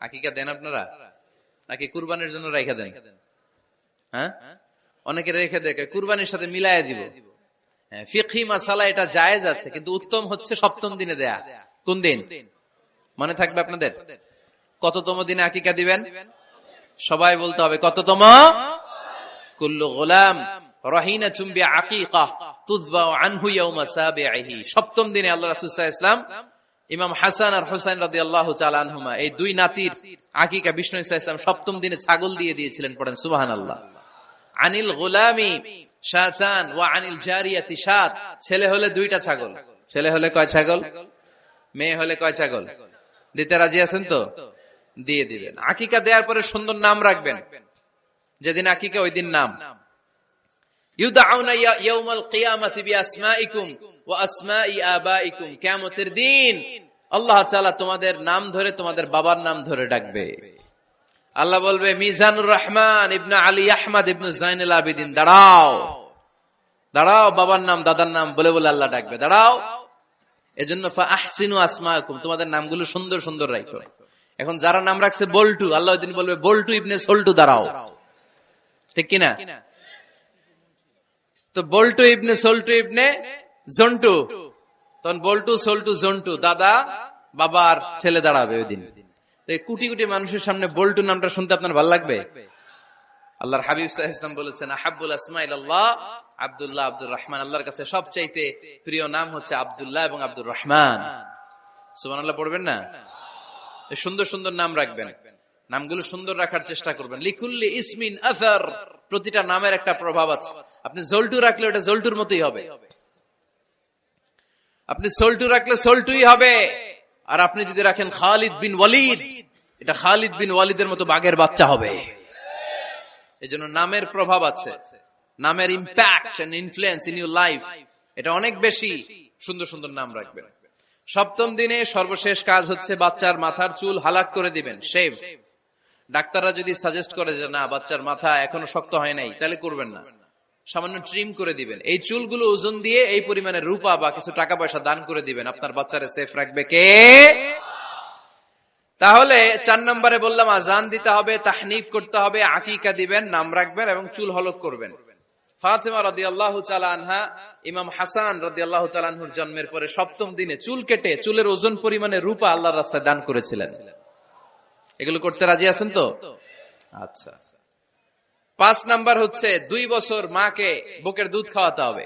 আকিকা দেন আপনারা নাকি কুরবানির জন্য রাইখা দেন? হ্যাঁ, অনেকে রেখে দেখে কুরবানির সাথে মিলাইয়া দিব। হ্যাঁ, ফিকহি মাসালা এটা জায়েজ আছে, কিন্তু উত্তম হচ্ছে সপ্তম দিনে দেয়া। কোন দিন মনে থাকবে আপনাদের? কততম দিনে আকিকা দিবেন? সবাই বলতে হবে কততম? কুল্লু গোলাম রাহিনাতুম বিআকিকা তুযবাউ আনহু ইয়াওমা সাবিহি। সপ্তম দিনে আল্লাহ রাসূল সাল্লাল্লাহু আলাইহি ওয়াসাল্লাম ইমাম হাসান আর হুসাইন রাদিয়াল্লাহু তাআলা আনহুমা এই দুই নাতির আকিকা বিষ্ণু সাল্লাল্লাহু আলাইহি ওয়াসাল্লাম সপ্তম দিনে ছাগল দিয়ে দিয়েছিলেন। পড়েন সুবহানাল্লাহ। আনিল গোলামি শাতান ওয়া আনিল জারিয়াতি শাত। ছেলে হলে দুইটা ছাগল। ছেলে হলে কয় ছাগল? মেয়ে হলে কয় ছাগল? দিতে রাজি আছেন তো? দিয়ে দিবেন। আকিকা দেওয়ার পরে সুন্দর নাম রাখবেন। যেদিন আকিকা ওই দিন নাম। ইউদাউনা ইয়াউমাল কিয়ামাতি বিআসমাইকুম ওয়া আসমাই আবাইকুম। কিয়ামতের দিন আল্লাহ তাআলা তোমাদের নাম ধরে তোমাদের বাবার নাম ধরে ডাকবে। আল্লাহ বলবে মিজানুর রহমান ইবনে আলী আহমদ ইবনে জাইনুল আবেদিন, দাঁড়াও দাঁড়াও, বাবার নাম দাদার নাম বলে বলে আল্লাহ ডাকবে, দাঁড়াও। এজন্য ফাআহসিনু আসমাকুম, তোমাদের নামগুলো সুন্দর সুন্দর রাখো। এখন যারা নাম রাখছে বল্টু, আল্লাহ ওই দিন বলবে বল্টু ইবনে সল্টু, দাঁড়াও। ঠিক কিনা? তো বল্টু ইবনে সল্টু ইবনে জন্টু, তখন বল্টু সল্টু জন্টু, দাদা বাবার ছেলে দাঁড়াবে ওই দিন। তো এই কোটি কোটি মানুষের সামনে বল্টু নামটা শুনতে আপনার ভালো লাগবে? আল্লাহর হাবিব সাল্লাল্লাহু আলাইহি ওয়াসাল্লাম বলেছেন আহাব্বুল আসমাই ইলাল্লাহ আব্দুল্লাহ আব্দুর রহমান। আল্লাহর কাছে সবচাইতে প্রিয় নাম হচ্ছে আব্দুল্লাহ এবং আব্দুর রহমান। সুবহানাল্লাহ পড়বেন না? সুন্দর সুন্দর নাম রাখবেন, নামগুলো সুন্দর রাখার চেষ্টা করবেন। লিকুল্লি ইসমিন আসার, প্রতিটা নামের একটা প্রভাব আছে। আপনি জল্টু রাখলে ওটা জল্টুর মতোই হবে, আপনি সল্টু রাখলে সল্টুই হবে। আর আপনি যদি রাখেন খালিদ বিন ওয়ালিদ, এটা খালিদ বিন ওয়ালিদের মতো বাঘের বাচ্চা হবে। এজন্য নামের প্রভাব আছে, নামের impact and influence in your life এটা অনেক বেশি। সুন্দর সুন্দর নাম রাখবেন। সপ্তম দিনে সর্বশেষ কাজ হচ্ছে বাচ্চার মাথার চুল হালাক করে দিবেন, শেভ। ডাক্তাররা যদি সাজেস্ট করে যে না বাচ্চার মাথা এখনো শক্ত হয় নাই, তাহলে করবেন না, সামান্য ট্রিম করে দিবেন। এই চুলগুলো ওজন দিয়ে এই পরিমাণে রূপা বা কিছু টাকা পয়সা দান করে দিবেন। আপনার বাচ্চারে সেফ রাখবে কে? তাহলে 4 নম্বরে বললাম আজান দিতে হবে, তাহনিক করতে হবে, আকিকা দিবেন, নাম রাখবেন এবং চুল হলক করবেন। ফাতেমা রাদিয়াল্লাহু তাআলা আনহা ইমাম হাসান রাদিয়াল্লাহু তাআলা আনহুর জন্মের পরে সপ্তম দিনে চুল কেটে চুলের ওজন পরিমাণে রূপা আল্লাহর রাস্তায় দান করেছিলেন। এগুলো করতে রাজি আছেন তো? আচ্ছা। 5 নাম্বার হচ্ছে 2 বছর মাকে বুকের দুধ খাওয়াতে হবে।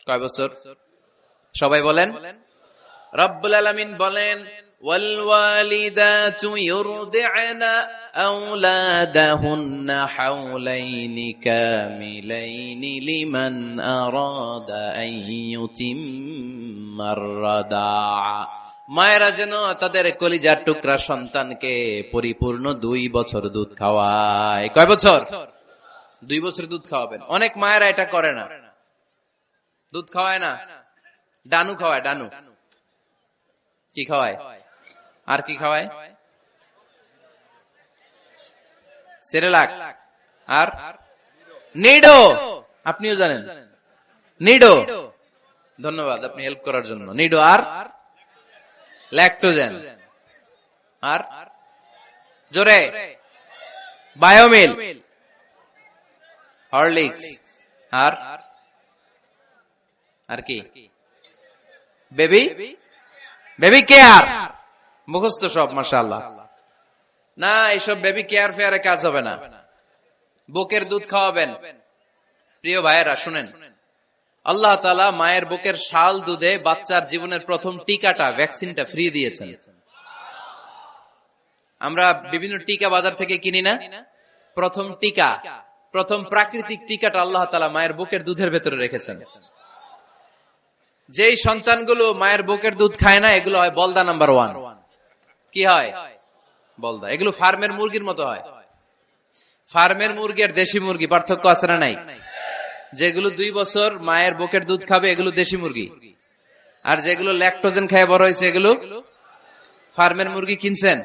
কয় বছর? সবাই বলেন। রব্বুল আলামিন বলেন ওয়াল ওয়ালিদাতু ইউরদি'না আওলাদাহুন্না হাওলাইনি কামিলাইনি লিমান আরাদা আন ইউতিম্মার রাদা'a। মায়েরা যেন তাদের কলিজার টুকরা সন্তানকে পরিপূর্ণ 2 বছর দুধ খাওয়ায়। কয় বছর? 2 বছর দুধ খাওয়াবেন। অনেক মায়েরা এটা করে না, দুধ খাওয়ায় না, ডানু খাওয়ায়। ডানু কি খাওয়ায়? আর কি খাওয়ায়? সেরেলাক আর নিডো। আপনিও জানেন নিডো? ধন্যবাদ আপনি হেল্প করার জন্য। নিডো আর ল্যাকটোজেন আর জোরে বায়োমিল, হরলিক্স আর আর কি? Baby care. মুখস্থ সব মাশাআল্লাহ। না, এইসব বেবি কেয়ার ফেয়ারে কাজ হবে না। বুকের দুধ খাওয়াবেন। প্রিয় ভাইয়েরা শুনেন, আল্লাহ তাআলা মায়ের বুকের শাল দুধে বাচ্চার জীবনের প্রথম টিকাটা, ভ্যাকসিনটা ফ্রি দিয়েছেন। আমরা বিভিন্ন টিকা বাজার থেকে কিনি না? প্রথম টিকা, প্রথম প্রাকৃতিক টিকাটা আল্লাহ তাআলা মায়ের বুকের দুধের ভেতরে রেখেছেন। যেই সন্তানগুলো মায়ের বুকের দুধ খায় না, এগুলো হয় বলদা নাম্বার 1। কি হয়? বলদা। এগুলো ফার্মের মুরগির মতো হয়। ফার্মের মুরগি আর দেশি মুরগি পার্থক্য আছে না নাই? যেগুলো 2 বছর মায়ের বুকের দুধ খাবে এগুলো দেশি মুরগি, আর যেগুলো ল্যাকটোজেন খেয়ে বড় হয়েছে এগুলো ফার্মের মুরগি। কিনছেন?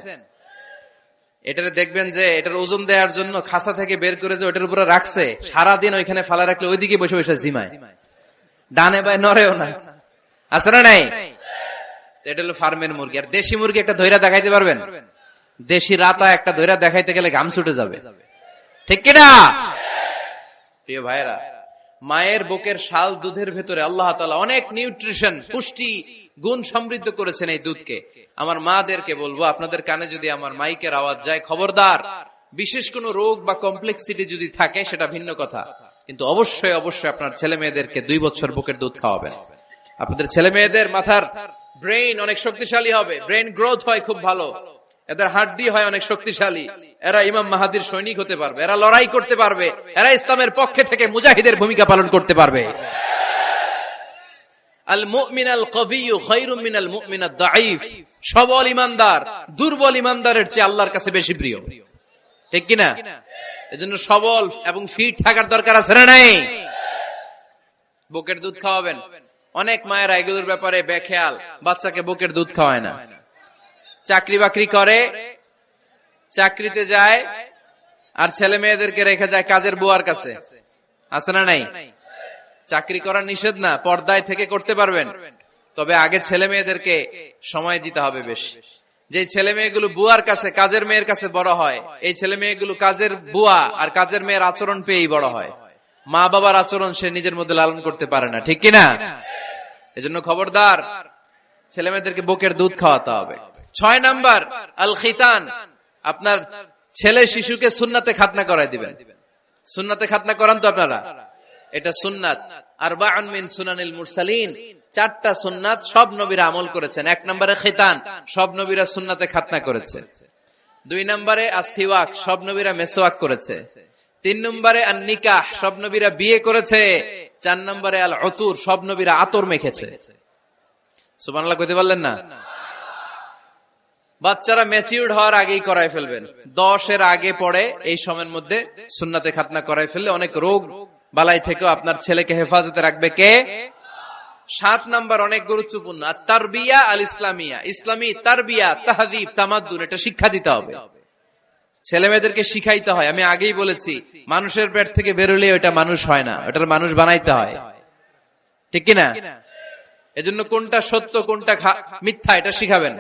এটারে দেখবেন যে এটার ওজন দেওয়ার জন্য খাসা থেকে বের করে যে ওটার উপরে রাখছে, সারাদিন ওইখানে ফালা রাখলে ওইদিকে বসে বসে জিমায়, ডানে বাই নড়েও না। আছে না নাই? এটা হলো ফার্মের মুরগি। আর দেশি মুরগি একটা ধৈরা দেখাইতে পারবেন? দেশি রাতা একটা ধৈরা দেখাইতে গেলে ঘাম ছুটে যাবে, ঠিক কিনা? প্রিয় ভাইরা, মায়ের বুকের শাল দুধের ভেতরে আল্লাহ তাআলা অনেক নিউট্রিশন, পুষ্টি গুণ সমৃদ্ধ করেছেন এই দুধকে। আমার মাদেরকে বলবো, আপনাদের কানে যদি আমার মাইকের আওয়াজ যায়, খবরদার, বিশেষ কোনো রোগ বা কমপ্লেক্সিটি যদি থাকে সেটা ভিন্ন কথা, কিন্তু অবশ্যই অবশ্যই আপনার ছেলে মেয়েদেরকে 2 বছর বুকের দুধ খাওয়াবেন। আপনাদের ছেলে মেয়েদের মাথার ব্রেইন অনেক শক্তিশালী হবে, ব্রেইন গ্রোথ হয় খুব ভালো, এদের হাড্ডি হয় অনেক শক্তিশালী, এরা ইমাম মাহাদির সৈনিক হতে পারবে, এরা লড়াই করতে পারবে, এরা ইসলামের পক্ষে থেকে মুজাহিদের ভূমিকা পালন করতে পারবে। আল মুমিন আল কবিয়্যু খায়রুম মিনাল মুমিন আদ দাঈফ। সবল ইমানদার দুর্বল ইমানদারের চেয়ে আল্লাহর কাছে বেশি প্রিয়, ঠিক কিনা? এজন্য সবল এবং ফিট থাকার দরকার আছে না নাই? বুকের দুধ খাওয়াবেন। অনেক মায়েরা এগুলোর ব্যাপারে বেখেয়াল, বাচ্চাকে বুকের দুধ খাওয়ায় না। চাকরি বাকরি করে, চাকরিতে যায়, আর ছেলে মেয়েদেরকে রেখে যায় কাজের বুয়ার কাছে, আছে না নাই? চাকরি করা নিষেধ না, পর্দায় থেকে করতে পারবেন, তবে আগে ছেলে মেয়েদেরকে সময় দিতে হবে বেশি। যে ছেলে মেয়েগুলো বুয়ার কাছে, কাজের মেয়ের কাছে বড় হয়, এই ছেলে মেয়েগুলো কাজের বুয়া আর কাজের মেয়ের আচরণ পেয়েই বড় হয়। মা বাবার আচরণ সে নিজের মধ্যে লালন করতে পারে না, ঠিক কিনা? এজন্য খবরদার, ছেলে মেয়েদেরকে বুকের দুধ খাওয়াতে হবে। 6 নাম্বার আল খিতান। আপনার ছেলে শিশুকে সুন্নাতে খাতনা করায় দিবেন। সুন্নাতে খাতনা করান তো আপনারা? এটা সুন্নাত। আরবাউন মিন সুনানিল মুরসালিন, 4টা সুন্নাত সব নবীরা আমল করেছেন। 1 নম্বরে খিতান, সব নবীরা সুন্নাতে খাতনা করেছে। 2 নম্বরে আসসিওয়াক, সব নবীরা মেসওয়াক করেছে। 3 নম্বরে আন নিকাহ, সব নবীরা বিয়ে করেছে। 4 নম্বরে আল উতুর, সব নবীরা আতর মেখেছে। সুবহানাল্লাহ কইতে পারলেন না? বাচ্চারা ম্যাচিউরড হওয়ার আগেই করায় ফেলবেন। 10 এর আগে পড়ে এই সময়ের মধ্যে সুন্নাতে খাতনা করায় ফেললে অনেক রোগ বালাই থেকেও আপনার ছেলেকে হেফাজতে রাখবে কে? 7 নাম্বার অনেক গুরুত্বপূর্ণ, তারবিয়া আল ইসলামিয়া। ইসলামী তারবিয়া, তাহযীব, তামাদ্দুন, এটা শিক্ষা দিতে হবে। ছেলে মেয়েদেরকে শিখাইতে হয়। আমি আগেই বলেছি, মানুষের পেট থেকে বেরোলে ওটা মানুষ হয় না, ওটার মানুষ বানাইতে হয়, ঠিক কিনা? এজন্য কোনটা সত্য কোনটা মিথ্যা এটা শিখাবেন,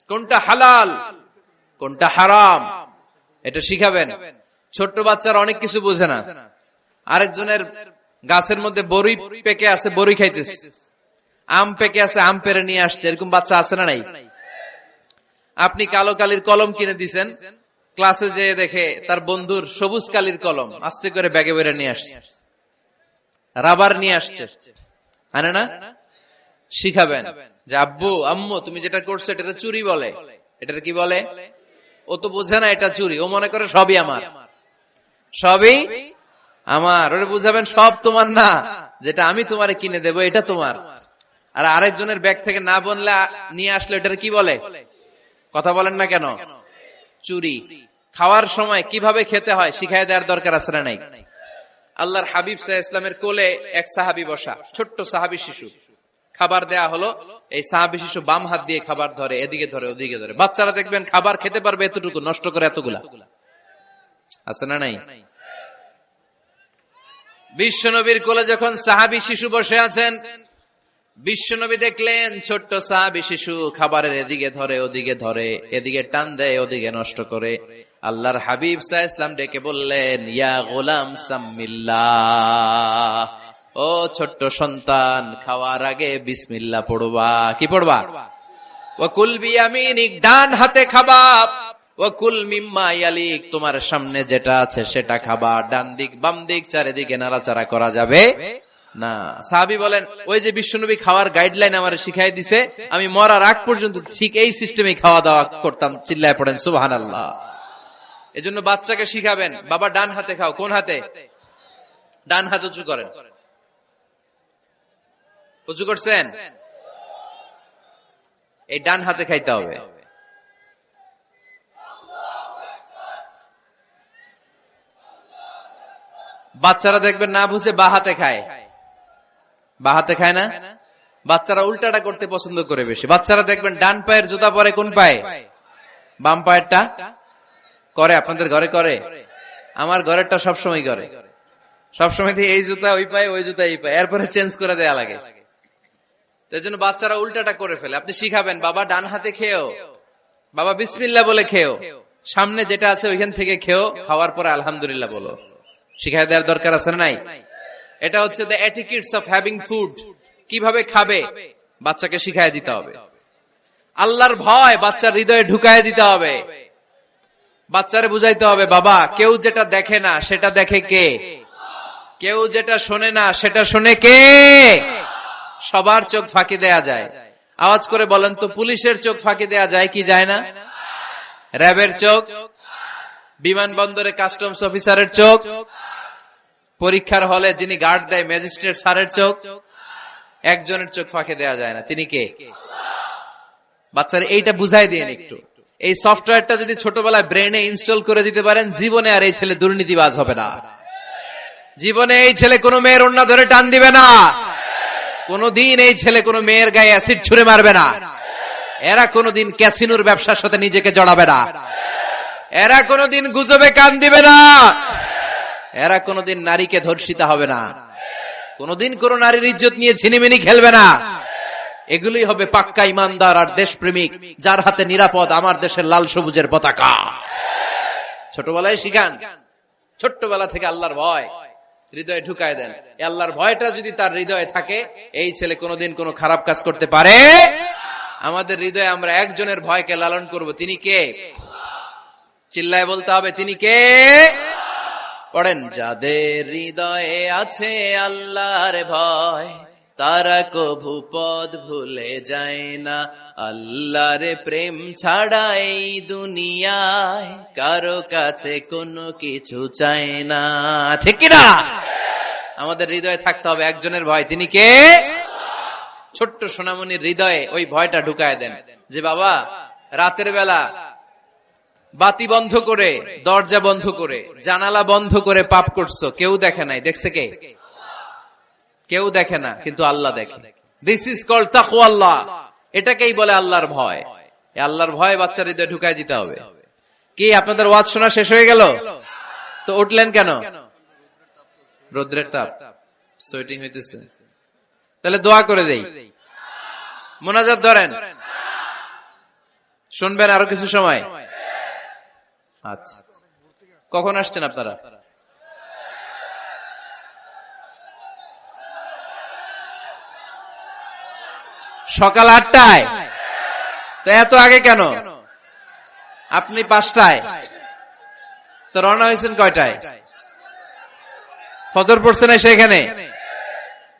কোনটা হালাল কোনটা হারাম এটা শিখাবেন। ছোট্ট বাচ্চারা অনেক কিছু বোঝে না। আরেকজনের গাছের মধ্যে বড়ি পেকে আছে, বড়ি খাইতেছে, আম পেকে আছে, আম পেরে নিয়ে আসছে, এরকম বাচ্চা আছে না নাই? আপনি কালো কালির কলম কিনে দিছেন, ক্লাসে যেয়ে দেখে তার বন্ধুর সবুজ কালির কলম আস্তে করে ব্যাগে বেরে নিয়ে আসছে, রাবার নিয়ে আসছে, আনে না? শিখাবেন যে আব্বু আম্মু তুমি যেটা করছো এটা চুরি বলে, এটা কি বলে? ও তো বোঝে না এটা চুরি, ও মনে করে সবই আমার, সবই আমার। ওরে বুঝাবেন সব তোমার না, যেটা আমি তোমারে কিনে দেবো এটা তোমার। আর আরেকজনের ব্যাগ থেকে না বললে নিয়ে আসলে এটার কি বলে? কথা বলেন না কেন? চুরি। খাওয়ার সময় কিভাবে খেতে হয় শিখাই দেওয়ার দরকার আছে না নাই? আল্লাহর হাবিব সাল্লাল্লাহু আলাইহি ওয়াসাল্লামের কোলে এক সাহাবী বসা, ছোট্ট সাহাবী শিশু, খাবার দেয়া হলো, এই সাহাবী শিশু বাম হাত দিয়ে খাবার ধরে, এদিকে ধরে ওদিকে ধরে। বাচ্চারা দেখবেন খাবার খেতে পারবে এতটুকু, নষ্ট করে এতগুলা, আছে না নাই? বিশ্বনবীর কোলে যখন সাহাবী শিশু বসে আছেন, বিশ্বনবী দেখলেন ছোট্ট সাহাবী শিশু খাবারের এদিকে ধরে ওদিকে ধরে, এদিকে টান দেয় ওদিকে নষ্ট করে। আল্লাহর হাবিব সাল্লাল্লাহু আলাইহি ওয়াসাল্লাম ডেকে বললেন, ইয়া গোলাম সাম্মিল্লাহ, ও ছোট্ট সন্তান, খাওয়ার আগে বিসমিল্লাহ পড়বা। কি পড়বা? ওয়া কুল বিয়ামিনিক, ডান হাতে খাবা, ওয়া কুল মিম্মা ইয়ালিক, তোমার সামনে যেটা আছে সেটা খাবা। ডান দিক বাম দিক চারিদিকে নাড়াচাড়া করা যাবে না। সাহাবী বলেন, ওই যে বিশ্বনবী খাওয়ার গাইডলাইন আমারে শিখাই দিছে, আমি মরার আগ পর্যন্ত ঠিক এই সিস্টেমে খাওয়া দাওয়া করতাম। চিল্লায় পড়েন সুবহানাল্লাহ। এজন্য বাচ্চাকে শিখাবেন, বাবা ডান হাতে খাও। কোন হাতে? ডান হাত উঁচু করেন। উঁচু করছেন? এই ডান হাতে খাইতে হবে। বাচ্চারা দেখবেন না বুঝে বা হাতে খায়, বা হাতে খায় না। বাচ্চারা উল্টাটা করতে পছন্দ করে বেশি। বাচ্চারা দেখবেন ডান পায়ের জুতা পরে কোন পায়ে? বাম পায়েরটা করে। আপনাদের ঘরে করে? আমার ঘরেরটা সবসময় করে। সবসময় এই জুতা ওই পায়ে, ওই জুতা এই পায়ে, এরপরে চেঞ্জ করে দেয়া লাগে। তাই জন্য বাচ্চারা উল্টাটা করে ফেলে। আপনি শিখাবেন, বাবা ডান হাতে খেও, বাবা বিসমিল্লাহ বলে খেও, সামনে যেটা আছে ওইখান থেকে খেও, খাওয়ার পরে আলহামদুলিল্লাহ বলো। শিখায় দেওয়ার দরকার আছে না নাই? এটা হচ্ছে the etiquettes of having food, কিভাবে খাবে বাচ্চাকে শিখায় দিতে হবে। আল্লাহর ভয় বাচ্চার হৃদয়ে ঢুকায় দিতে হবে। বাচ্চারে বুঝাইতে হবে, বাবা কেউ যেটা দেখে না সেটা দেখে কে, কেউ যেটা শোনে না সেটা শোনে কে। সবার চোখ ফাঁকি দেয়া যায়। আওয়াজ করে বলেন তো, পুলিশের চোখ ফাঁকি দেয়া যায় কি যায় না? র্যাবের চোখ, বিমানবন্দরে কাস্টমস অফিসারের চোখ, পরীক্ষার হলে যিনি গার্ড দেয় ম্যাজিস্ট্রেট স্যারের চোখ, একজনের চোখ ফাঁকি দেয়া যায় না, তিনি কে? বাচ্চারা এইটা বুঝাই দিন একটু। এই সফটওয়্যারটা যদি ছোটবেলায় ব্রেনে ইনস্টল করে দিতে পারেন, জীবনে আর এই ছেলে দুর্নীতিবাজ হবে না। জীবনে এই ছেলে কোনো মেয়ের ওড়না ধরে টান দিবে না। কোনদিন এই ছেলে কোনো মেয়ের গায়ে অ্যাসিড ছুঁড়ে মারবে না। এরা কোনদিন ক্যাসিনোর ব্যবসার সাথে নিজেকে জড়াবে না। এরা কোনদিন গুজবে কান দিবে না। এরা কোনদিন নারীকে ধর্ষিতা হবে না। কোনদিন কোন নারীর ইজ্জত নিয়ে ছিনিমিনি খেলবে না। এগুলি হবে পাক্কা ইমানদার আর দেশপ্রেমিক, যার হাতে নিরাপদ আমার দেশের লাল সবুজের পতাকা। ছোটবেলায় শিখান, ছোট্টবেলা থেকে আল্লাহর ভয় হৃদয়ে ঢুকায় দেন। আল্লাহর ভয়টা যদি তার হৃদয়ে থাকে, এই ছেলে কোনোদিন কোনো খারাপ কাজ করতে পারে। আমাদের হৃদয়ে আমরা একজনের ভয়কে লালন করব, তিনি কে? চিল্লায় বলতে হবে, তিনি কে? পড়েন, যাদের হৃদয়ে আছে আল্লাহর ভয়, তারা কভু পথ ভুলে যায় না। আল্লাহর প্রেম ছাড়া এই দুনিয়ায় কারো কাছে কোনো কিছু চায় না। ঠিক কিনা? আমাদের হৃদয়ে থাকতে হবে একজনের ভয়, তিনি কে? ছোট্ট সোনামণির হৃদয়ে ওই ভয়টা ঢুকায় দেন যে বাবা রাতের বেলা বাতি বন্ধ করে, দরজা বন্ধ করে, জানালা বন্ধ করে পাপ করছো, কেউ দেখে নাই, দেখছে কে? কেউ দেখে না, কিন্তু আল্লাহ দেখে। দিস ইজ কল্ড তাকওয়াল্লাহ। এটাকেই বলে আল্লাহর ভয়। এই আল্লাহর ভয় বাচ্চার হৃদয়ে ঢুকায় দিতে হবে। কি আপনাদের ওয়াজ শোনা শেষ হয়ে গেল? তো উঠলেন কেন? রৌদ্রের তাপ, সোয়েটিং হইতেছে। তাহলে দোয়া করে দেই, মোনাজাত ধরেন, শুনবেন আরো কিছু সময়। আচ্ছা, কখন আসছেন আপনারা? সকাল 8টায়। তো এত আগে কেন? আপনি 5টায়, তো রওনা হয়েছেন কয়টায়? ফজর পড়ছে না সেখানে?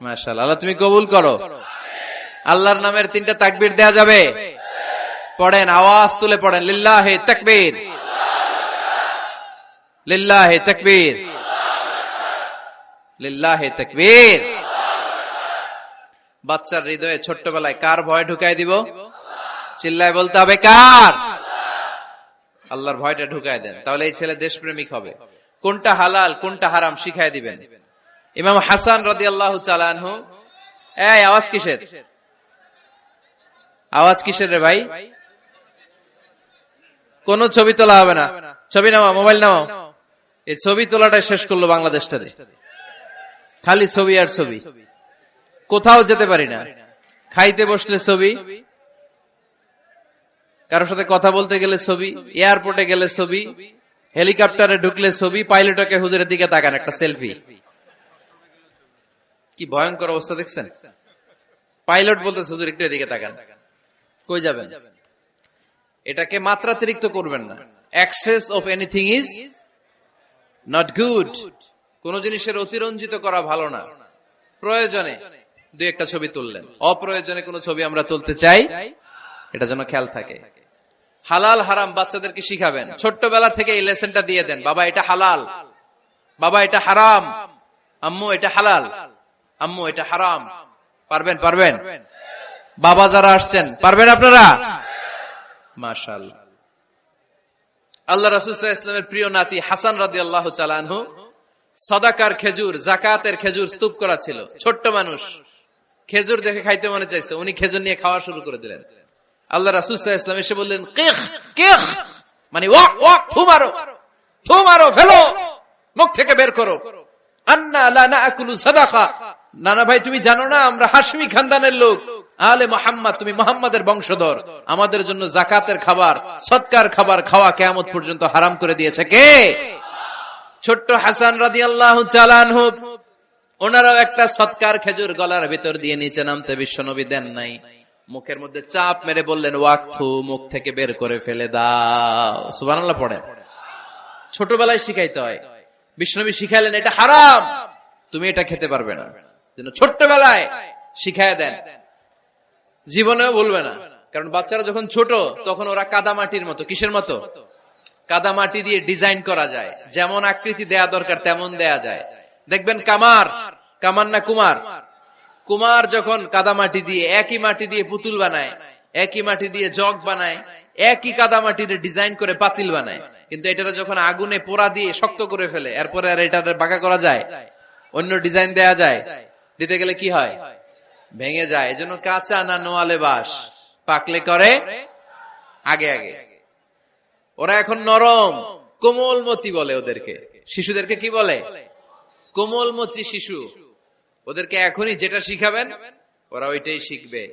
মাশাআল্লাহ, আল্লাহ তুমি কবুল করো। আল্লাহর নামের 3টা তাকবীর দেয়া যাবে? পড়েন, আওয়াজ তুলে পড়েন, লিল্লাহি তাকবীর, লিল্লাহি তাকবীর, লিল্লাহি তাকবীর। বাচ্চার হৃদয়ে ছোট্টবেলায় কার ভয় ঢুকায় দিব? চিল্লায় বলতে হবে, কার? আল্লাহর ভয়টা ঢুকায় দেন, তাহলে এই ছেলে দেশপ্রেমিক হবে। কোনটা হালাল কোনটা হারাম শিখায় দিবেন। ইমাম হাসান রাদিয়াল্লাহু তাআলা আনহু, এই আওয়াজ কিসের? আওয়াজ কিসের রে ভাই? কোন ছবি তোলা হবে না। ছবি নাও, মোবাইল নাও। এই ছবি তোলাটা শেষ করলো বাংলাদেশটারে। খালি ছবি আর ছবি, কোথাও যেতে পারি না। খাইতে বসলে ছবি, কারোর সাথে কথা বলতে গেলে ছবি, এয়ারপোর্টে গেলে ছবি, হেলিকপ্টারে ঢুকলে ছবি, পাইলটকে হুজুরের দিকে তাকান, একটা সেলফি। কি ভয়ঙ্কর অবস্থা দেখছেন? পাইলট বলতেছে হুজুর একটু এদিকে তাকান। কই যাবেন? এটাকে মাত্রাতিরিক্ত করবেন না। Access of anything is not good. কোন জিনিসের অতিরঞ্জিত করা ভালো না। প্রয়োজনে 2-1টা ছবি তুললেন, অপ্রয়োজনে কোন ছবি আমরা তুলতে চাই, এটা যেন খেয়াল থাকে। হালাল হারাম বাচ্চাদেরকে শিখাবেন, ছোট্টবেলা থেকে এই লেসনটা দিয়ে দেন। বাবা এটা হালাল, বাবা এটা হারাম, আম্মু এটা হালাল, আম্মু এটা হারাম। পারবেন? পারবেন? বাবা যারা আসছেন পারবেন আপনারা? মাশাআল্লাহ। আল্লাহ রাসূল সাল্লাল্লাহু আলাইহি ওয়াসাল্লামের প্রিয় নাতি হাসান রাদিয়াল্লাহু তাআলা আনহু সাদাকার খেজুর, যাকাতের খেজুর স্তূপ করা ছিল। ছোট্ট মানুষ, খেজুর দেখে খাইতে মনে চাইছে, উনি খেজুর নিয়ে খাওয়া শুরু করে দিলেন। আল্লাহ রাসূল সাল্লাল্লাহু আলাইহি ওয়াসাল্লাম এসে বললেন, কিখ কিখ, মানে ওয়াক ওয়াক, থু মারো, থু মারো, ফেলো, মুখ থেকে বের করো। আন্না লা নাআকুলু সাদাকা, নানা ভাই তুমি জানো না আমরা হাশমি খানদানের লোক, আলে মুহাম্মদ, তুমি মুহাম্মাদের বংশধর, আমাদের জন্য যাকাতের খাবার, সদকার খাবার খাওয়া কিয়ামত পর্যন্ত হারাম করে দিয়েছে কে? ছোট্ট হাসান রাদিয়াল্লাহু তাআলা আনহু, ওনারাও একটা সৎকার খেজুর গলার ভিতর দিয়ে নিচে নামতে বিশ্বনবী দেন নাই। মুখের মধ্যে চাপ মেরে বললেন, ওয়াক্থু, মুখ থেকে বের করে ফেলে দাও। সুবহানাল্লাহ পড়েন। ছোটবেলায় শিখাইতে হয়। বিশ্বনবী শিখাইলেন এটা হারাম, তুমি এটা খেতে পারবে না, যেন ছোট্টবেলায় শিখায় দেন, জীবনেও বলবে না। কারণ বাচ্চারা যখন ছোট তখন ওরা কাদামাটির মতো। কিসের মতো? কাদামাটি দিয়ে ডিজাইন করা যায়, যেমন আকৃতি দেয়া দরকার তেমন দেয়া যায়। দেখবেন কামার না কুমার যখন কাদামাটি দিয়ে, একই মাটি দিয়ে পুতুল বানায়, একই মাটি দিয়ে জগ বানায়, একই কাদামাটি দিয়ে ডিজাইন করে পাতিল বানায়, কিন্তু এটা যখন আগুনে পোড়া দিয়ে শক্ত করে ফেলে, এরপরে আর এটা বাঁকা করা যায়, অন্য ডিজাইন দেয়া যায়, দিতে গেলে কি হয়? ভেঙে যায়। এজন্য কাঁচা না নোয়ালে বাস, পাকলে করে আগে আগে। ওরা এখন নরম, কোমলমতি বলে ওদেরকে। শিশুদেরকে কি বলে? কোমলমতি শিশু। ওদেরকে এখনই যেটা শিখাবেন ওরা ওইটাই শিখবে।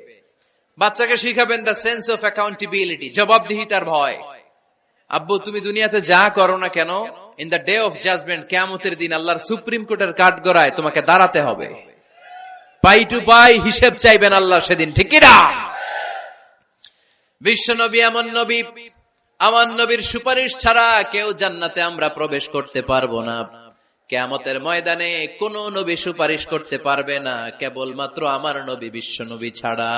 বাচ্চাকে শিখাবেন দ্য সেন্স অফ অ্যাকাউন্টেবিলিটি, জবাবদিহিতার ভয়। আব্বু, তুমি দুনিয়াতে যা করো না কেন, in the day of judgement, কিয়ামতের দিন আল্লাহর সুপ্রিম কোর্টের কাঠগড়ায় তোমাকে দাঁড়াতে হবে। পাই টু পাই হিসেব চাইবেন আল্লাহ সেদিন, ঠিক কি না? বিশ্ব নবী এমন নবী, আমার নবীর সুপারিশ ছাড়া কেউ জান্নাতে আমরা প্রবেশ করতে পারবো না। কিয়ামতের ময়দানে কোন নবী সুপারিশ করতে পারবে না, কেবলমাত্র আমার নবী বিশ্ব নবী ছাড়া।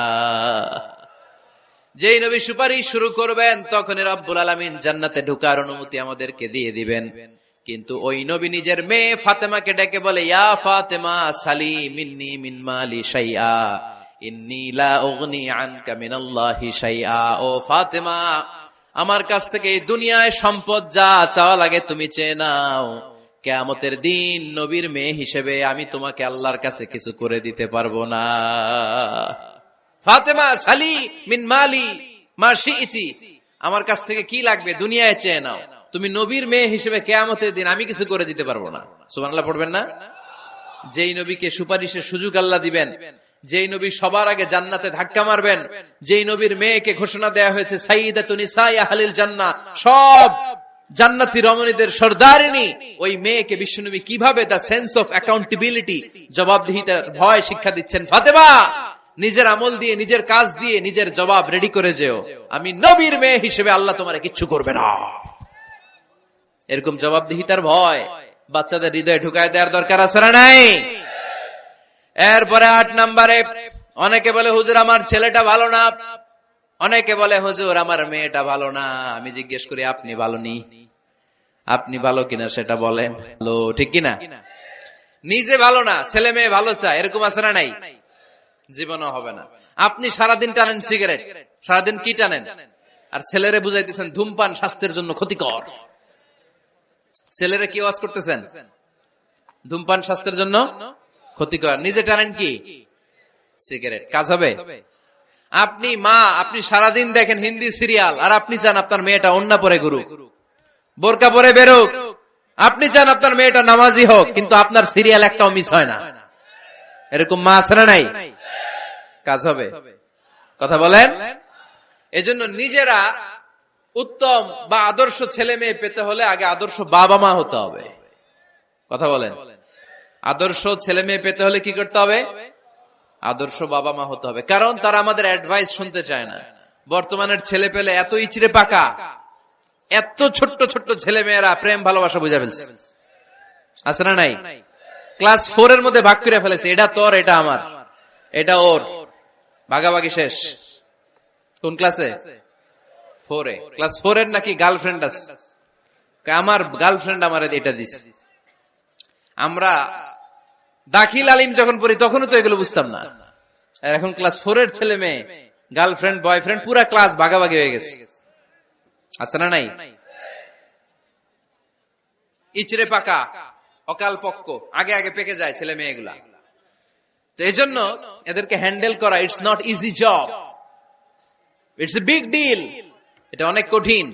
যেই নবী সুপারিশ শুরু করবেন তখনই রব্বুল আলামিন জান্নাতে ঢোকার অনুমতি আমাদেরকে দিয়ে দিবেন। কিন্তু ওই নবী নিজের মেয়ে ফাতেমাকে ডেকে বলে, ইয়া ফাতেমা সালি মিন্নি মিন মালি শাইআ ইন্নী লা উগনি আনকা মিনাল্লাহি শাইআ। ও ফাতেমা, আমার কাছ থেকে এই দুনিয়ায় সম্পদ যা চাওয়া লাগে তুমি চেয়ে নাও, কিয়ামতের দিন নবীর মেয়ে হিসেবে আমি তোমাকে আল্লাহর কাছে কিছু করে দিতে পারবো না। ফাতেমা সালি মিন মালি মা শিইতি, আমার কাছ থেকে কি লাগবে দুনিয়ায় চেয়ে নাও, তুমি নবীর মেয়ে হিসেবে কিয়ামতের দিন আমি কিছু করে দিতে পারবো না। সুবহানাল্লাহ পড়বেন না? যেই নবীকে সুপারিশের সুযোগ আল্লাহ দিবেন, যেই নবী সবার আগে জান্নাতে ধাক্কা মারবেন, যেই নবীর মেয়েকে ঘোষণা দেয়া হয়েছে সাইয়্যিদাতুন নিসাই আহলিল জান্নাহ, সব জান্নাতি রমণীদের সর্দারিনী, ওই মেয়েকে বিশ্বনবী কিভাবে দ্য সেন্স অফ অ্যাকাউন্টেবিলিটি, জবাবদিহিতার ভয় শিক্ষা দিচ্ছেন। ফাতেমা, নিজের আমল দিয়ে, নিজের কাজ দিয়ে নিজের জবাব রেডি করে যেও, আমি নবীর মেয়ে হিসেবে আল্লাহ তোমারে কিচ্ছু করবে না। এরকম জবাবদিহিতার ভয় বাচ্চাদের হৃদয়ে ঢুকায় দেওয়ার দরকার আছে না নাই? এরপরে 8 নম্বরে, অনেকে বলে হুজুর আমার ছেলেটা ভালো না, অনেকে বলে হুজুর আমার মেয়েটা ভালো না। আমি জিজ্ঞেস করি আপনি ভালো নি? আপনি ভালো কিনা সেটা বলেন। ভালো, ঠিক কিনা? নিজে ভালো না, ছেলে মেয়ে ভালো চায়, এরকম আছে না নাই? জীবনও হবে না। আপনি সারাদিন টানেন সিগারেট, সারাদিন কি টানেন, আর ছেলেরে বুঝাইতেছেন ধূমপান স্বাস্থ্যের জন্য ক্ষতিকর। ছেলেরে কি ওয়াজ করতেছেন? ধূমপান স্বাস্থ্যের জন্য ক্ষতিকর। নিজে টানেন কি? সিগারেট। কাজ হবে? আপনি মা, আপনি সারাদিন দেখেন হিন্দি সিরিয়াল, আর আপনি চান আপনার মেয়েটা ওন্না পরে ঘুরুক, বোরকা পরে বেরোক, আপনি চান আপনার মেয়েটা নামাজি হোক, কিন্তু আপনার সিরিয়াল একটাও মিস হয় না। এরকম মা আছে না নাই? কাজ হবে? কথা বলেন। এজন্য নিজেরা উত্তম বা আদর্শ ছেলে মেয়ে পেতে হলে আগে আদর্শ বাবা মা হতে হবে। কথা বলেন। আদর্শ ছেলে মেয়ে পেতে হলে কি করতে হবে? আদর্শ বাবা মা হতে হবে। কারণ তারা আমাদের অ্যাডভাইস শুনতে চায় না। বর্তমানের ছেলে পেলে এত ইচড়ে পাকা, এত ছোট্ট ছোট্ট ছেলে মেয়েরা প্রেম ভালোবাসা বুঝা ফেলছে, আছে না নাই? ক্লাস 4 এর মধ্যে ভাগ করে ফেলেছে, এটা তোর, এটা আমার, এটা ওর, ভাগাভাগি শেষ। কোন ক্লাসে? 4 এ। ক্লাস 4 এর নাকি গার্লফ্রেন্ড আছে, আমার গার্লফ্রেন্ড আমার এটা দিছে। আমরা দাখিল আলিম যখন পড়ি তখনও তো এগুলো বুঝতাম না। এখন ক্লাস 4 এর ছেলে মেয়ে গার্লফ্রেন্ড বয়ফ্রেন্ড পুরা ক্লাস ভাগাভাগি হয়ে গেছে, আছে না নাই? ইচড়ে পাকা, অকাল পক্ক, আগে আগে পেকে যায় ছেলে মেয়েগুলা। তো এই জন্য এদেরকে হ্যান্ডেল করা, it's not easy job, it's a big deal. এটা অনেক কঠিন।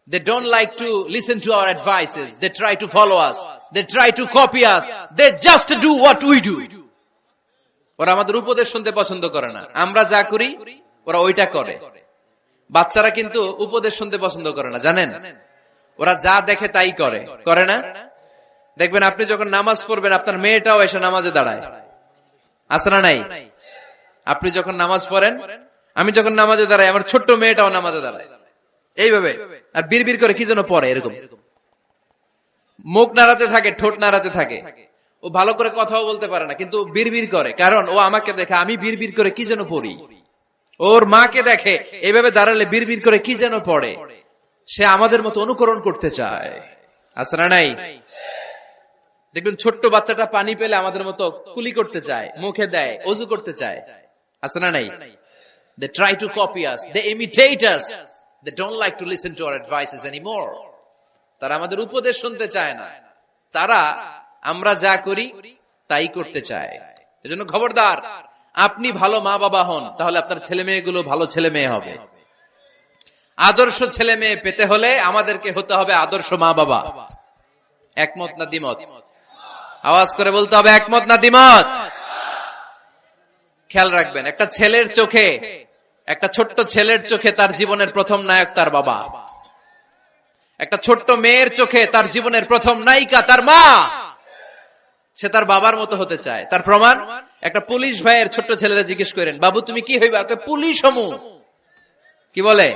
They don't like to listen to our advices. They try to follow us. They try to copy us. They just do what we do. ওরা আমাদের উপদেশ শুনতে পছন্দ করে না। আমরা যা করি ওরা ওইটা করে। বাচ্চারা কিন্তু উপদেশ শুনতে পছন্দ করে না, জানেন? ওরা যা দেখে তাই করে, করে না? দেখবেন আপনি যখন নামাজ পড়বেন আপনার মেয়েটাও এসে নামাজে দাঁড়ায়, আছে না নাই? আপনি যখন নামাজ পড়েন, আমি যখন নামাজে দাঁড়াই, আমার ছোট্ট মেয়েটাও নামাজে দাঁড়ায় এইভাবে, আর বিড়বিড় করে কি যেন পড়ে, এরকম মুখ নাড়াতে থাকে, ঠোঁট নাড়াতে থাকে। ও ভালো করে কথাও বলতে পারে না, কিন্তু বিড়বিড় করে, কারণ ও আমাকে দেখে আমি বিড়বিড় করে কি যেন পড়ি। ওর মাকে দেখে এইভাবে দাঁড়ালে বিড়বিড় করে কি যেন পড়ে। সে আমাদের মতো অনুকরণ করতে চায়, আছে না নাই? দেখবেন ছোট্ট বাচ্চাটা পানি পেলে আমাদের মতো কুলি করতে চায়, মুখে দেয়, অজু করতে চায়, আছে না নাই? They try to copy us, they imitate us, they don't like to listen to our advices anymore. তারা আমাদের উপদেশ শুনতে চায় না, তারা আমরা যা করি তাই করতে চায়। এজন্য খবরদার, আপনি ভালো মা বাবা হন, তাহলে আপনার ছেলে মেয়েগুলো ভালো ছেলে মেয়ে হবে। আদর্শ ছেলে মেয়ে পেতে হলে আমাদেরকে হতে হবে আদর্শ মা বাবা। একমত না দ্বিমত? আওয়াজ করে বলতে হবে, একমত না দ্বিমত? খেয়াল রাখবেন, একটা ছেলের চোখে, একটা ছোট্ট ছেলের চোখে তার জীবনের প্রথম নায়ক তার বাবা। একটা ছোট্ট মেয়ের চোখে তার জীবনের প্রথম নায়িকা তার মা। সে তার বাবার মতো হতে চায়। তার প্রমাণ, একটা পুলিশ ভাইয়ের ছোট্ট ছেলেরা জিজ্ঞেস করেন, বাবু তুমি কি হইবা? পুলিশ হমু। কি বলে?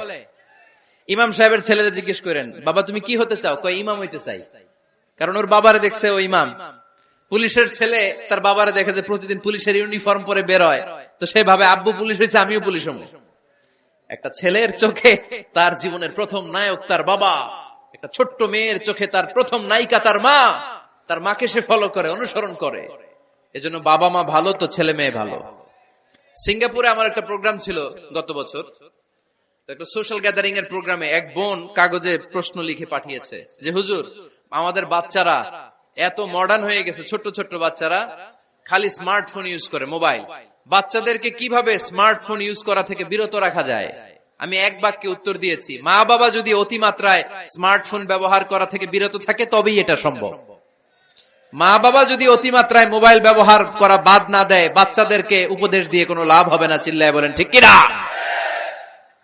ইমাম সাহেবের ছেলেরা জিজ্ঞেস করেন, বাবা তুমি কি হতে চাও? কয় ইমাম হইতে চাই। কারণ ওর বাবারে দেখছে ও ইমাম। পুলিশের ছেলে তার বাবারে দেখে যে প্রতিদিন পুলিশের ইউনিফর্ম পরে বের হয়, তো সে ভাবে আব্বু পুলিশ হয়েছে, আমিও পুলিশ হমু। একটা ছেলের চোখে তার জীবনের প্রথম নায়ক তার বাবা, একটা ছোট্ট মেয়ের চোখে তার প্রথম নায়িকা তার মা। তার মাকে সে ফলো করে, অনুসরণ করে। এজন্য বাবা মা ভালো তো ছেলে মেয়ে ভালো। সিঙ্গাপুরে আমার একটা প্রোগ্রাম ছিল গত বছর, একটা সোশ্যাল গ্যাদারিং এর প্রোগ্রামে এক বোন কাগজে প্রশ্ন লিখে পাঠিয়েছে যে হুজুর, আমাদের বাচ্চারা এত মডার্ন হয়ে গেছে, ছোট্ট ছোট্ট বাচ্চারা খালি স্মার্টফোন ইউজ করে, মোবাইল। বাচ্চাদেরকে কিভাবে স্মার্টফোন ইউজ করা থেকে বিরত রাখা যায়? আমি এক বাক্যে উত্তর দিয়েছি, মা বাবা যদি অতিমাত্রায় স্মার্টফোন ব্যবহার করা থেকে বিরত থাকে তবেই এটা সম্ভব। মা বাবা যদি অতিমাত্রায় মোবাইল ব্যবহার করা বাদ না দেয়, বাচ্চাদেরকে উপদেশ দিয়ে কোনো লাভ হবে না। চিল্লায় বলেন ঠিক কিনা?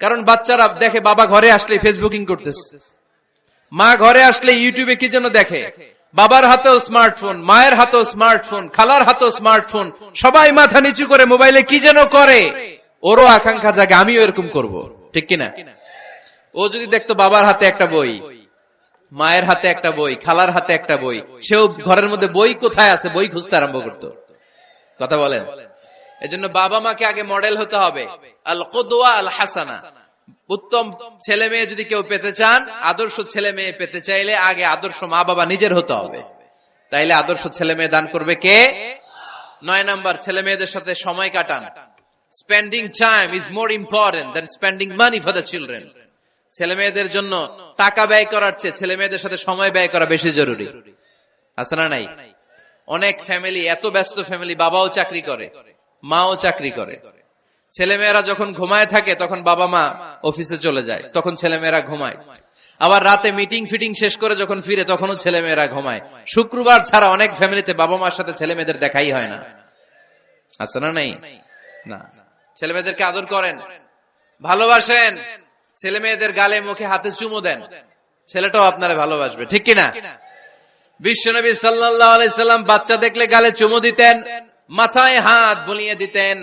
কারণ বাচ্চারা দেখে বাবা ঘরে আসলে ফেসবুকিং করতেছে, মা ঘরে আসলে ইউটিউবে কি যেন দেখে। বাবার হাতেও স্মার্টফোন, মায়ের হাতেও স্মার্টফোন, খালার হাতেও স্মার্টফোন, সবাই মাথা নিচু করে মোবাইলে কি যেন করে। ওরও আকাঙ্ক্ষা জাগে আমিও এরকম করব, ঠিক কিনা? ও যদি দেখতো বাবার হাতে একটা বই, মায়ের হাতে একটা বই, খালার হাতে একটা বই, সেও ঘরের মধ্যে বই কোথায় আছে বই খুঁজতে আরম্ভ করতো। কথা বলেন? এজন্য বাবা মাকে আগে মডেল হতে হবে, আল কুদওয়া আল হাসানা। উত্তম ছেলে মেয়ে যদি কেউ পেতে চান, আদর্শ ছেলে মেয়ে পেতে চাইলে আগে আদর্শ মা বাবা নিজের হতে হবে। তাইলে আদর্শ ছেলে মেয়ে দান করবে কে? 9 নাম্বার, ছেলে মেয়েদের সাথে সময় কাটান। Spending time is more important than spending money for the children. ছেলে মেয়েদের জন্য টাকা ব্যয় করার চেয়ে ছেলে মেয়েদের সাথে সময় ব্যয় করা বেশি জরুরি, আছে না নাই? অনেক ফ্যামিলি, এত ব্যস্ত ফ্যামিলি, বাবাও চাকরি করে, মাও চাকরি করে। ছেলেমেয়েরা যখন ঘুমায় থাকে তখন বাবা মা অফিসে চলে যায়, তখন ছেলেমেয়েরা ঘুমায়। আবার রাতে মিটিং ফিটিং শেষ করে যখন ফিরে তখনও ছেলেমেয়েরা ঘুমায়। শুক্রবার ছাড়া অনেক ফ্যামিলিতে বাবা মার সাথে ছেলে মেয়েদের দেখাই হয় না, আছে না নাই? না। ছেলে মেয়েদেরকে আদর করেন, ভালোবাসেন, ছেলে মেয়েদের গালে মুখে হাতে চুমো দেন, ছেলেটাও আপনারা ভালোবাসবে, ঠিক কিনা? বিশ্বনবী সাল্লাল্লাহু আলাইহি সাল্লাম বাচ্চা দেখলে গালে চুমো দিতেন, মাথায় হাত বুলিয়ে দিতেন।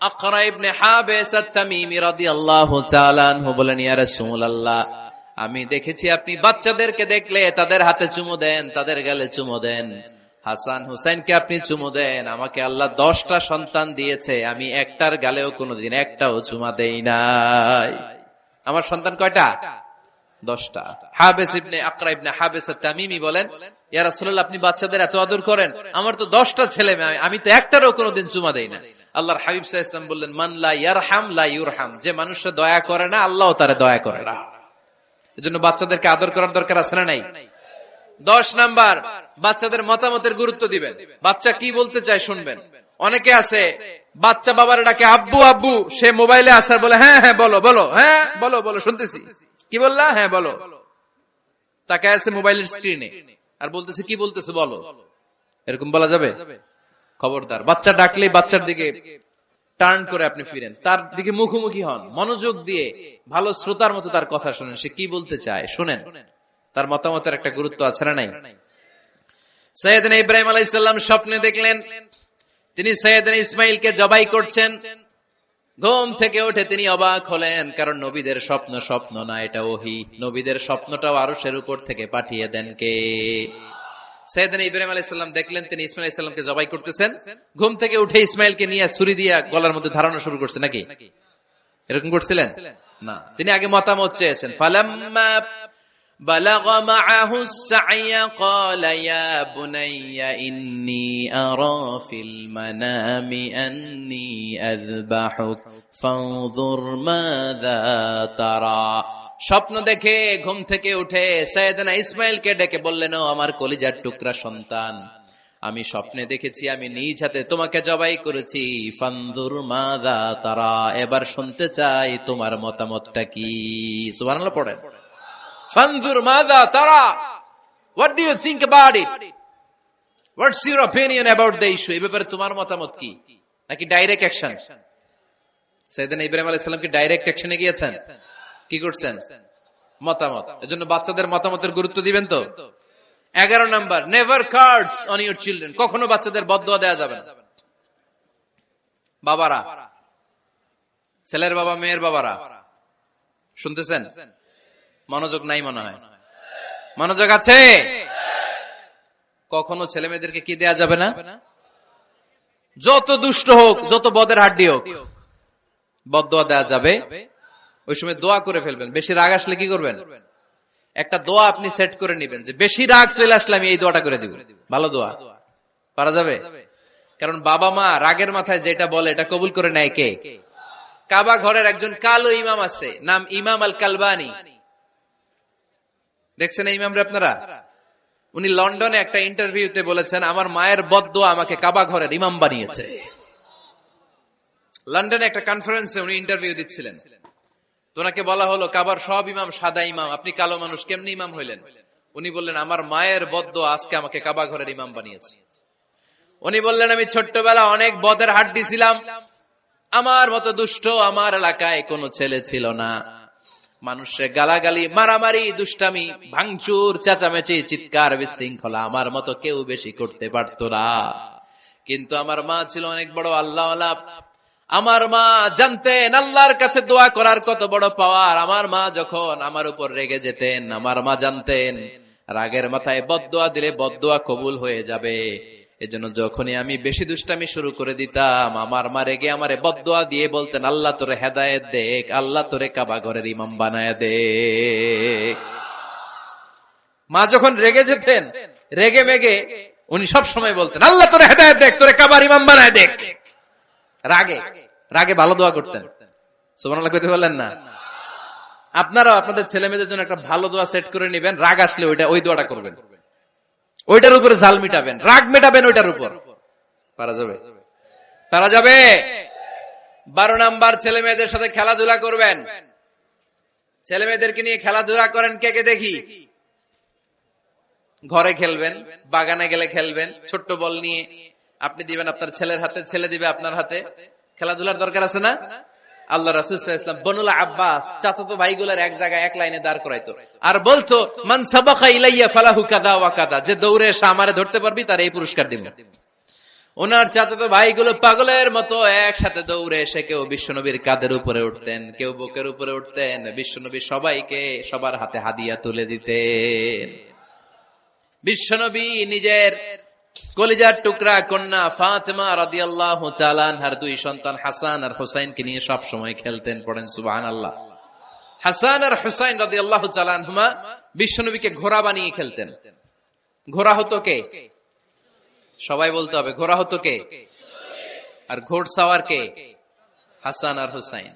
আকরা ইবনে হাবিস আত-তামিমি রাদিয়াল্লাহু তাআলা আনহু বলেন, ইয়া রাসূলুল্লাহ, আমি দেখেছি আপনি বাচ্চাদেরকে দেখলে তাদের হাতে চুমো দেন, তাদের গালে চুমো দেন। হাসান হুসাইনকে আপনি চুমো দেন। আমাকে আল্লাহ 10টা সন্তান দিয়েছে, আমি একটার গালেও কোনোদিন একটাও চুমা দেই নাই। আমার সন্তান কয়টা? 10টা। হাবিস ইবনে আকরা ইবনে হাবিস আত-তামিমি বলেন, ইয়া রাসূলুল্লাহ, আপনি বাচ্চাদের এত আদর করেন, আমার তো 10টা ছেলে মেয়ে, আমি তো একটারও কোনোদিন চুমা দেই না। আল্লাহর হাবিব সাল্লাল্লাহু আলাইহি ওয়াসাল্লাম বললেন, মান লা ইয়ারহাম লা ইউরহাম। যে মানুষরা দয়া করে না, আল্লাহও তারে দয়া করে না। এজন্য বাচ্চাদেরকে আদর করার দরকার আছে না নাই? 10 নাম্বার, বাচ্চাদের মতামতের গুরুত্ব দিবেন। বাচ্চা কি বলতে চায় শুনবেন। অনেকে আছে বাচ্চা বাবারে ডাকে আব্বু আব্বু, সে মোবাইলে আসার বলে হ্যাঁ হ্যাঁ বলো বলো, হ্যাঁ বলো বলো শুনতেছি, কি বললা, হ্যাঁ বলো। তাকে আছে মোবাইলের স্ক্রিনে আর বলতেছে কি বলতেছে বলো। এরকম বলা যাবে? খবরদার, বাচ্চা ডাকলে বাচ্চার দিকে টার্ন করে আপনি ফিরেন, তার দিকে মুখোমুখি হন, মনোযোগ দিয়ে ভালো শ্রোতার মতো তার কথা শুনেন, সে কি বলতে চায় শুনেন। তার মতামতের একটা গুরুত্ব আছে না নাই? সাইয়েদনা ইব্রাহিম আলাইহিস সালাম স্বপ্নে দেখলেন তিনি সাইয়েদনা ইসমাইলকে জবাই করছেন। ঘুম থেকে উঠে তিনি অবাক হলেন, কারণ নবীদের স্বপ্ন স্বপ্ন না, এটা ওহী। নবীদের স্বপ্নটাও আরশের উপর থেকে পাঠিয়ে দেন কে? সাইয়েদনা ইব্রাহিম আলাইহিস সালাম দেখলেন তিনি ইসমাইল আলাইহিস সালামকে জবাই করতেছেন। ঘুম থেকে উঠে ইসমাইলকে নিয়ে ছুরি দিয়ে গলার মধ্যে ধারণা শুরু করছে নাকি? এরকম করছিলেন না, তিনি আগে মতামত চেয়েছেন। ফালাম্মা বালাগা মাআহুস সা'য়া ক্বালা ইয়া বুনাইয়া ইন্নী আরা ফিল মানামি আন্নী আযবাহুক ফানজুর মাযা তারা। স্বপ্ন দেখে ঘুম থেকে উঠে সাইয়েদনা ইসমাইলকে ডেকে বললেন, ও আমার কলিজার টুকরা সন্তান, আমি স্বপ্নে দেখেছি আমি নিজ হাতে তোমাকে জবাই করেছি। ফানজুর মাযা তারা, এবার শুনতে চাই তোমার মতামতটা কি? সুবহানাল্লাহ পড়েন। ফানজুর মাযা তারা, what do you think about it? What's your opinion about the issue? এই ব্যাপারে তোমার মতামত কি? নাকি ডাইরেক্ট অ্যাকশন? সাইয়েদনা ইব্রাহিম আলাইহিস সালাম কি ডাইরেক্ট অ্যাকশনে গিয়েছেন? কি করছেন? মতামত। এজন্য বাচ্চাদের মতামতের গুরুত্ব দিবেন তো। 11 number, never cards on your children. কখনো বাচ্চাদের বদদুয়া দেয়া যাবে না। বাবারা, ছেলের বাবা মেয়ের বাবারা শুনতেছেন? মনোযোগ নাই মনে হয়। মনোযোগ আছে? কখনো ছেলে মেয়েদেরকে কি দেয়া যাবে না? যত দুষ্ট হোক, যত বদের হাড্ডি হোক, বদদুয়া দেয়া যাবে। ওই সময় দোয়া করে ফেলবেন। বেশি রাগ আসলে কি করবেন? একটা দোয়া আপনি সেট করে নেবেন যে বেশি রাগ চলে আসলে আমি এই দোয়াটা করে দিব। ভালো দোয়া পারা যাবে? কারণ বাবা মা রাগের মাথায় যেটা বলে এটা কবুল করে নেয় কে? কাবা ঘরের একজন কালো ইমাম আছে, নাম ইমাম আল কালবানি। দেখছেন এই ইমামরে আপনারা? উনি লন্ডনে একটা ইন্টারভিউতে বলেছেন, আমার মায়ের বদদোয়া আমাকে কাবা ঘরের ইমাম বানিয়েছে। লন্ডনে একটা কনফারেন্সে উনি ইন্টারভিউ দিচ্ছিলেন। তো ওনাকে বলা হলো, কাবার সব ইমাম সাদা ইমাম, আপনি কালো মানুষ, কেমনি ইমাম হইলেন? উনি বললেন, আমার মায়ের বদদোয়া আজকে আমাকে কাবা ঘরের ইমাম বানিয়েছে। উনি বললেন, আমি ছোট্টবেলা অনেক বদের হাড্ডি ছিলাম, আমার মতো দুষ্ট আমার এলাকায় কোনো ছেলে ছিল না। মানুষের গালাগালি, মারামারি, দুষ্টামি, ভাঙচুর, চেঁচামেচি, চিৎকার, বিশৃঙ্খলা আমার মতো কেউ বেশি করতে পারতো না। কিন্তু আমার মা ছিল অনেক বড় আল্লাহওয়ালা। আমার মা জানতেন আল্লাহর কাছে দোয়া করার কত বড় পাওয়ার। আমার মা যখন আমার উপর রেগে যেতেন, আমার মা জানতেন রাগের মাথায় বদদোয়া দিলে বদদোয়া কবুল হয়ে যাবে। এজন্য যখনই আমি বেশি দুষ্টামি শুরু করে দিতাম, আমার মা রেগে আমারে বদদোয়া দিয়ে বলতেন, আল্লাহ তোরে হেদায়েত দেখ, আল্লাহ তোরে কাবা ঘরের ইমাম বানায় দে। মা যখন রেগে যেতেন, রেগে মেগে উনি সব সময় বলতেন, আল্লাহ তোরে হেদায়েত দেখ, তোরে কাবার ইমাম বানায় দেখ। রাগে রাগে ভালো দোয়া করতেন। সুবহানাল্লাহ কইতে বললেন না? আপনারাও আপনাদের ছেলে মেয়েদের জন্য একটা ভালো দোয়া সেট করে নেবেন। রাগ আসলে ওই দোয়াটা করবেন, ওইটার উপরে ঝাল মিটাবেন, রাগ মেটাবেন ওইটার উপর। পারা যাবে? পারা যাবে? 12 নাম্বার, ছেলে মেয়েদের সাথে খেলাধুলা করবেন। ছেলে মেয়েদেরকে নিয়ে খেলাধুলা করেন, কে কে দেখি? ঘরে খেলবেন, বাগানে গেলে খেলবেন, ছোট্ট বল নিয়ে আপনি দিবেন আপনার ছেলের হাতে, ছেলে দিবে আপনার হাতে। খেলাধুলার দরকার আছে না? আল্লাহ রাসূল সাল্লাল্লাহু আলাইহি ওয়াসাল্লাম বনুল আব্বাস চাচাতো ভাইগুলোর এক জায়গায় এক লাইনে দাঁড় করাইতো আর বলতো, মান সাবাকা ইলাইয়া ফালাহু কাযা ওয়া কাযা, যে দৌড়ে এসে আমারে ধরতে পারবি তার এই পুরস্কার দিব। ওনার চাচাতো ভাইগুলো পাগলের মতো একসাথে দৌড়ে এসে কেউ বিশ্বনবীর কাঁধের উপরে উঠতেন, কেউ বুকের উপরে উঠতেন। বিশ্বনবী সবাইকে সবার হাতে হাদিয়া তুলে দিতেন। বিশ্বনবী নিজের কলিজার টুকরা কন্যা ফাতেমা রাদিয়াল্লাহু তাআলা আনহার 2 সন্তান হাসান আর হুসাইনকে নিয়ে সব সময় খেলতেন। পড়েন সুবহানাল্লাহ। হাসান আর হুসাইন রাদিয়াল্লাহু তাআলা আনহুমা বিশ্বনবীকে ঘোড়া বানিয়ে খেলতেন। ঘোড়া হতো কে? সবাই বলতে হবে, ঘোড়া হতো কে? আর ঘোড়সাওয়ার কে? হাসান আর হুসাইন।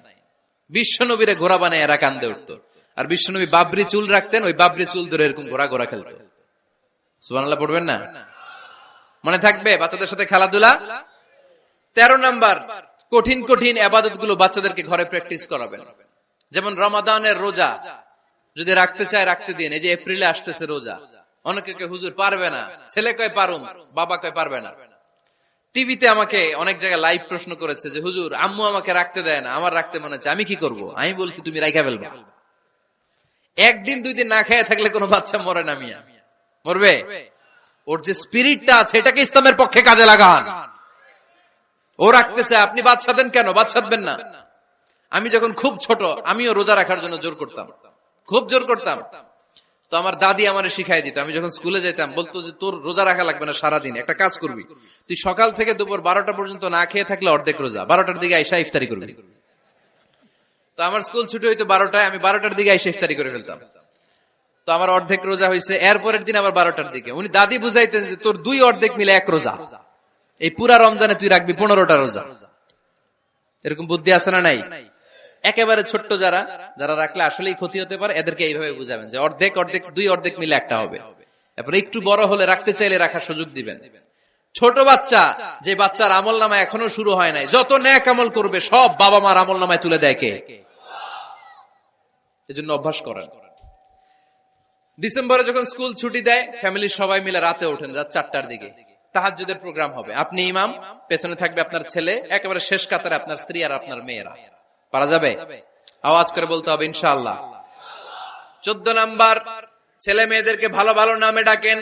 বিশ্বনবীরে ঘোড়া বানায় এরা কান্দে উঠতো। আর বিশ্বনবী বাবরি চুল রাখতেন, ওই বাবরি চুল ধরে এরকম ঘোড়া ঘোড়া খেলতো। সুবহানাল্লাহ পড়বেন না? মনে থাকবে বাচ্চাদের সাথে খেলাধুলা। 13 নাম্বার, কঠিন কঠিন ইবাদত গুলো বাচ্চাদেরকে ঘরে প্র্যাকটিস করাবেন। যেমন রমাদানের রোজা যদি রাখতে চায় রাখতে দিন। এই যে এপ্রিলে আসতেছে রোজা, অনেকে কে হুজুর পারবে না, ছেলে কয় পারুম, বাবা কয় পারবে না। টিভিতে আমাকে অনেক জায়গায় লাইভ প্রশ্ন করেছে যে হুজুর আম্মু আমাকে রাখতে দেয় না, আমার রাখতে মনে হচ্ছে, আমি কি করব? আমি বলছি তুমি রাইখা ফেলবা। একদিন 2 দিন না খেয়ে থাকলে কোনো বাচ্চা মরে না, মিয়া মরবে? ওর যে স্পিরিটটা আছে এটাকে ইসলামের পক্ষে কাজে লাগান। ও রাখতে চায়, আপনি বাদ সাধেন কেন? বাদ সাধবেন না। আমি যখন খুব ছোট, আমিও রোজা রাখার জন্য জোর করতাম, খুব জোর করতাম। তো আমার দাদি আমারে শিখাই দিত। আমি যখন স্কুলে যেতাম বলতো যে তোর রোজা রাখা লাগবে না, সারাদিন একটা কাজ করবি, তুই সকাল থেকে দুপুর 12টা পর্যন্ত না খেয়ে থাকলে অর্ধেক রোজা, 12টার দিকে আইসা ইফতারি করবি। তো আমার স্কুল ছুটি হইতো 12টায়, আমি 12টার দিকে আইসা ইফতারি করে ফেলতাম। তো আমার অর্ধেক রোজা হয়েছে। এরপরের দিন আবার 12টার দিকে উনি দাদি বুঝাইতেন যে তোর 2 অর্ধেক মিলে 1 রোজা, এই পুরা রমজানে তুই রাখবি 15টা রোজা। এরকম বুদ্ধি আছে না নাই? একেবারে ছোট্ট যারা যারা রাখলে আসলেই ক্ষতি হতে পারে, এদেরকে এইভাবে বুঝাবেন যে অর্ধেক অর্ধেক 2 অর্ধেক মিলে একটা হবে। তারপরে একটু বড় হলে রাখতে চাইলে রাখার সুযোগ দিবেন। ছোট বাচ্চা, যে বাচ্চার আমল নামায় এখনো শুরু হয় নাই, যত নেক আমল করবে সব বাবা মার আমল নামায় তুলে দেয় কে? এজন্য অভ্যাস করেন। ডিসেম্বরে যখন স্কুল ছুটি দেয়, ফ্যামিলির সবাই মিলে রাতে ওঠেন, রাত 4টার দিকে তাহাজ্জুদের প্রোগ্রাম হবে। আপনি ইমাম, পেছনে থাকবে আপনার ছেলে, একেবারে শেষ কাতারে আপনার স্ত্রী আর আপনার মেয়েরা। পারা যাবে? আওয়াজ করে বলতে হবে ইনশাআল্লাহ। 14 নাম্বার, ছেলে মেয়েদেরকে ভালো ভালো নামে ডাকেন।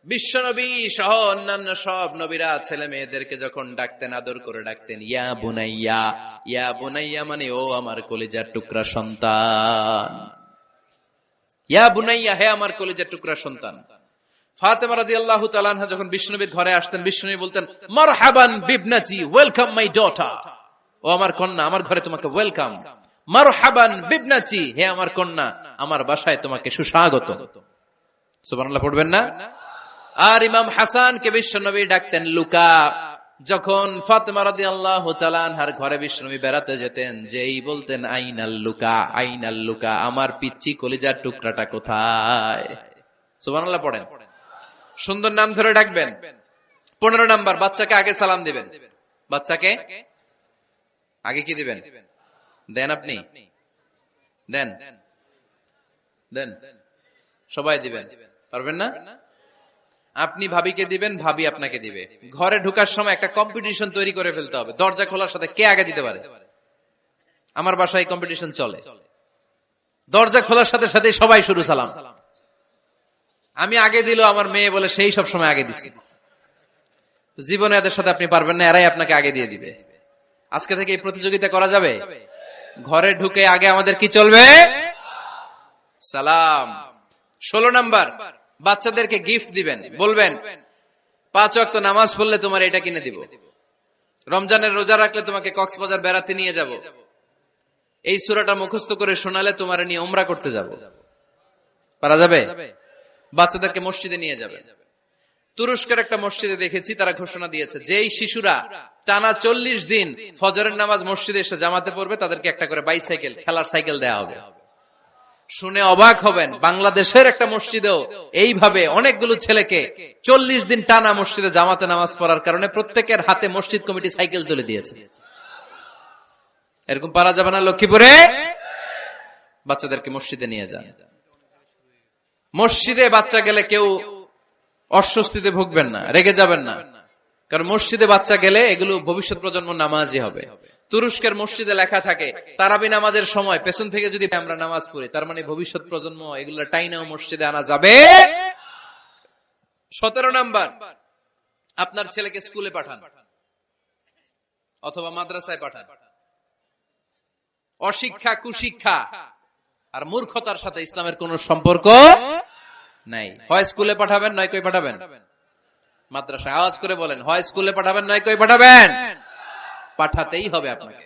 বিশ্বনবী সহ অন্যান্য সব নবীরা ছেলে মেয়েদেরকে যখন ডাকতেন আদর করে ডাকতেন ইয়া বুনাইয়া। ইয়া বুনাইয়া মানে ও আমার কলিজার টুকরা সন্তান। ইয়া বুনাইয়া, হে আমার কলিজার টুকরা সন্তান। ফাতেমা রাদিয়াল্লাহু তাআলা আনহা যখন বিশ্বনবীর ঘরে আসতেন, বিশ্বনবী বলতেন মারহাবান বিবনাতি, ওয়েলকাম মাই ডটার। ও আমার কন্যা, আমার ঘরে তোমাকে ওয়েলকাম। মারহাবান বিবনাতি, হে আমার কন্যা, আমার বাসায় তোমাকে সুস্বাগত। সুবহানাল্লাহ পড়বেন না? আর ইমাম হাসানকে বিশ্বনবী ডাকতেন লুকা। যখন ফাতেমা রাদিয়াল্লাহু তাআলা আনহার ঘরে বিশ্বনবী বেড়াতে যেতেন, যেই বলতেন আইনাল লুকা, আইনাল লুকা, আমার পিচ্চি কলিজার টুকরাটা কোথায়? সুবহানাল্লাহ পড়েন। সুন্দর নাম ধরে ডাকবেন। 15 নাম্বার, বাচ্চাকে আগে সালাম দিবেন। বাচ্চাকে আগে কি দিবেন? দেন আপনি? দেন দেন সবাই দিবেন, পারবেন না? আপনি ভাবিকে দিবেন, ভাবি আপনাকে দিবে। ঘরে ঢোকার সময় একটা কম্পিটিশন তৈরি করে ফেলতে হবে, দরজা খোলার সাথে কে আগে দিতে পারে। আমার বাসায় কম্পিটিশন চলে, দরজা খোলার সাথে সাথে সবাই শুরু সালাম। আমি আগে দিল, আমার মেয়ে বলে সেই সব সময় আগে দিছি। জীবনে এদের সাথে আপনি পারবেন না, এরাই আপনাকে আগে দিয়ে দিবে। আজকে থেকে এই প্রতিযোগিতা করা যাবে। ঘরে ঢুকে আগে আমাদের কি চলবে? সালাম। 16 নাম্বার, বাচ্চাদেরকে গিফট দিবেন। বলবেন 5 ওয়াক্ত নামাজ পড়লে তোমার এটা কিনে দিব, রমজানের রোজা রাখলে তোমাকে কক্সবাজার বেড়াতে নিয়ে যাব, এই সূরাটা মুখস্থ করে শোনালে তোমার নিয়ে উমরা করতে যাব। পারা যাবে? বাচ্চাদেরকে মসজিদে নিয়ে যাবে। তুরস্কের একটা মসজিদে দেখেছি, তারা ঘোষণা দিয়েছে যেই শিশুরা টানা 40 দিন ফজরের নামাজ মসজিদে এসে জামাতে পড়বে, তাদেরকে একটা করে বাইসাইকেল, খেলার সাইকেল দেয়া হবে। শুনে অবাক হবেন, বাংলাদেশের একটা মসজিদেও এইভাবে অনেকগুলো ছেলেকে 40 দিন টানা মসজিদে জামাতে নামাজ পড়ার কারণে প্রত্যেকের হাতে মসজিদ কমিটি সাইকেল তুলে দিয়েছে। এরকম পারা যাবে না? লক্ষ্মীপুরে বাচ্চাদেরকে মসজিদে নিয়ে যান। মসজিদে বাচ্চা গেলে কেউ অস্বস্তিতে ভুগবেন না, রেগে যাবেন না, কারণ মসজিদে বাচ্চা গেলে এগুলো ভবিষ্যৎ প্রজন্ম নামাজি হবে। তুরস্কের মসজিদে লেখা থাকে তারাবি নামাজের সময় পেছন থেকে যদি আমরা নামাজ পড়ি, তার মানে ভবিষ্যৎ প্রজন্ম এগুলো টাইনাও মসজিদে আনা যাবে। 17 নাম্বার, আপনার ছেলেকে স্কুলে পাঠান অথবা মাদ্রাসায় পাঠান। অশিক্ষা, কুশিক্ষা আর মূর্খতার সাথে ইসলামের কোন সম্পর্ক নাই। হয় স্কুলে পাঠাবেন, নয় কই পাঠাবেন মাদ্রাসায়। আওয়াজ করে বলেন, হয় স্কুলে পাঠাবেন, নয় কই পাঠাবেন। পাঠাতেই হবে আপনাকে।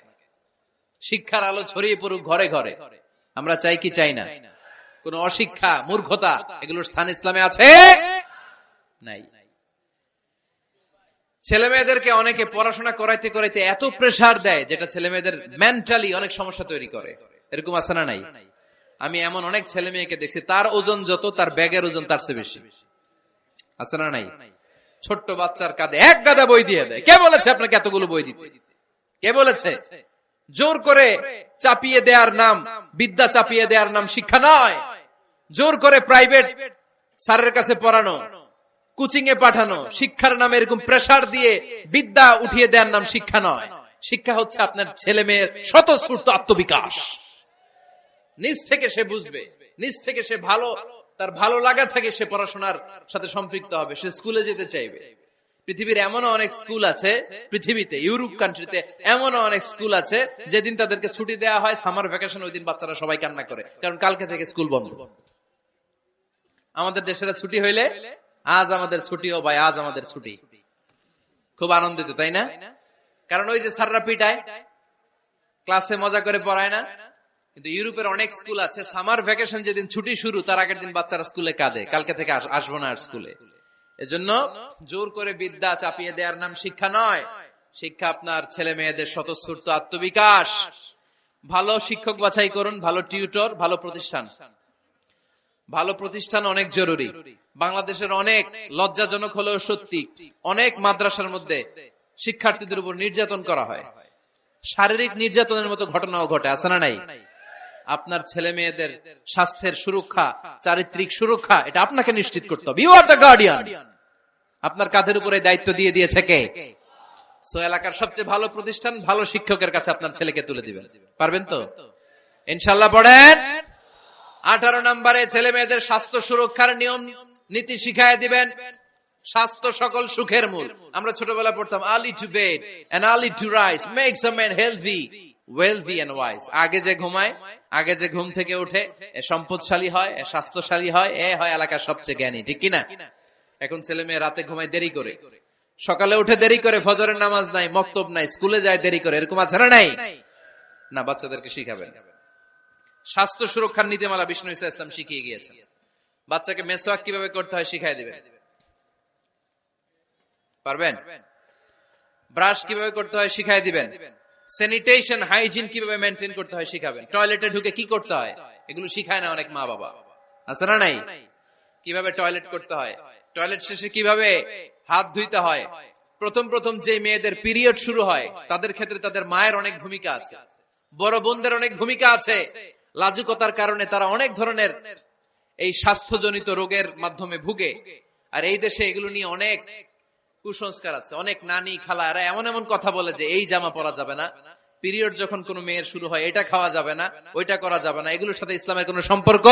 শিক্ষার আলো ছড়িয়ে পড়ুক ঘরে ঘরে, আমরা চাই কি চাই না? কোন অশিক্ষা, মূর্খতা এগুলোর স্থান ইসলামে আছে নাই। ছেলে মেয়েদেরকে অনেকে পড়াশোনা করাইতে করাইতে এত প্রেসার দেয়, যেটা ছেলে মেয়েদের মেন্টালি অনেক সমস্যা তৈরি করে। এরকম আছে না নাই? আমি এমন অনেক ছেলে মেয়েকে দেখছি, তার ওজন যত, তার ব্যাগের ওজন তার চেয়ে বেশি। আছে না নাই? ছোট্ট বাচ্চার কাঁধে 1 গাদা বই দিয়ে দেয়। কে বলেছে আপনাকে এতগুলো বই দিতে? কে বলেছে? জোর করে চাপিয়ে দেওয়ার নাম বিদ্যা, চাপিয়ে দেওয়ার নাম শিক্ষা নয়। জোর করে প্রাইভেট স্যারের কাছে পড়ানো, কোচিং এ পাঠানো, শিক্ষার নামে এরকম প্রেসার দিয়ে বিদ্যা উঠিয়ে দেওয়ার নাম শিক্ষা নয়। শিক্ষা হচ্ছে আপনার ছেলে মেয়ের স্বতঃস্ফূর্ত আত্মবিকাশ। নিজ থেকে সে বুঝবে, নিজ থেকে সে ভালো তার ভালো লাগা থাকে সে পড়াশোনার সাথে সম্পৃক্ত হবে, সে স্কুলে যেতে চাইবে। পৃথিবীর এমনও অনেক স্কুল আছে, পৃথিবীতে ইউরোপ কান্ট্রিতে এমনও অনেক স্কুল আছে যেদিন তাদেরকে ছুটি দেওয়া হয় সামার ভ্যাকেশন, ওই দিন বাচ্চারা সবাই কান্না করে, কারণ কালকে থেকে স্কুল বন্ধ। আমাদের দেশের ছুটি হইলে আজ আমাদের ছুটি, ও ভাই আজ আমাদের ছুটি, খুব আনন্দিত, তাই না? কারণ ওই যে স্যাররা পিটায়, ক্লাসে মজা করে পড়ায় না। কিন্তু ইউরোপের অনেক স্কুল আছে সামার ভ্যাকেশন যেদিন ছুটি শুরু তার আগের দিন বাচ্চারা স্কুলে কাঁদে, কালকে থেকে আসবো না আর স্কুলে। এজন্য জোর করে বিদ্যা চাপিয়ে দেওয়ার নাম শিক্ষা নয়। শিক্ষা আপনার ছেলে মেয়েদের স্বতঃস্ফূর্ত আত্মবিকাশ। ভালো শিক্ষক বাছাই করুন, ভালো টিউটর, ভালো প্রতিষ্ঠান। ভালো প্রতিষ্ঠান অনেক জরুরি। বাংলাদেশের অনেক লজ্জাজনক হলেও সত্যি, অনেক মাদ্রাসার মধ্যে শিক্ষার্থীদের উপর নির্যাতন করা হয়, শারীরিক নির্যাতনের মতো ঘটনাও ঘটে, আছে না নাই? আপনার ছেলে মেয়েদের স্বাস্থ্যের সুরক্ষা, চারিত্রিক সুরক্ষা, এটা আপনাকে নিশ্চিত করতে হবে। You are the guardian. আপনার কাঁধের উপরে দায়িত্ব দিয়ে দিয়েছে কে? সো এলাকার সবচেয়ে ভালো প্রতিষ্ঠান, ভালো শিক্ষকের কাছে আপনার ছেলেকে তুলে দিবেন। পারবেন তো ইনশাআল্লাহ? পড়েন। 18 নম্বরে ছেলে মেয়েদের স্বাস্থ্য সুরক্ষার নিয়ম নীতি শিখায় দিবেন। স্বাস্থ্য সকল সুখের মূল। আমরা ছোটবেলা পড়তাম early to bed and early to rise makes a man healthy, wealthy and wise. আগে যে ঘুমায়, আগে যে ঘুম থেকে উঠে, এ সম্পদশালী হয়, এ স্বাস্থ্যশালী হয়, এ হয় এলাকার সবচেয়ে জ্ঞানী, ঠিক কিনা? এখন ছেলে মেয়ে রাতে ঘুমায় দেরি করে, সকালে উঠে দেরি করে, ফজরের নামাজ নাই, মক্তব নাই, স্কুলে যায় দেরি করে, এরকম আছে না নাই? না, বাচ্চাদেরকে শিখাবেন। স্বাস্থ্য সুরক্ষার নীতিমালা বিষ্ণু ইসা ইসলাম শিখিয়ে গিয়েছেন। বাচ্চাকে মেসওয়াক কিভাবে করতে হয় শিখাই দিবেন। পারবেন? ব্রাশ কিভাবে করতে হয় শিখাই দিবেন। স্যানিটেশন, হাইজিন কিভাবে মেইনটেইন করতে হয় শিখাবেন। টয়লেটে ঢুকে কি করতে হয় এগুলো শিখায় না অনেক মা বাবা, আছে না নাই? কিভাবে টয়লেট করতে হয়, টয়লেট শেষে কিভাবে হাত ধুইতে হয়। প্রথম প্রথম যে মেয়েদের পিরিয়ড শুরু হয় তাদের ক্ষেত্রে তাদের মায়ের অনেক ভূমিকা আছে, বড় বোনদের অনেক ভূমিকা আছে। লাজুকতার কারণে তারা অনেক ধরনের এই স্বাস্থ্যজনিত রোগের মাধ্যমে ভুগে। আর এই দেশে এগুলো নিয়ে অনেক কুসংস্কার আছে। অনেক নানি খালা এরা এমন এমন কথা বলে যে এই জামা পরা যাবে না, পিরিয়ড যখন কোনো মেয়ের শুরু হয় এটা খাওয়া যাবে না, ওইটা করা যাবে না। এগুলোর সাথে ইসলামের কোনো সম্পর্ক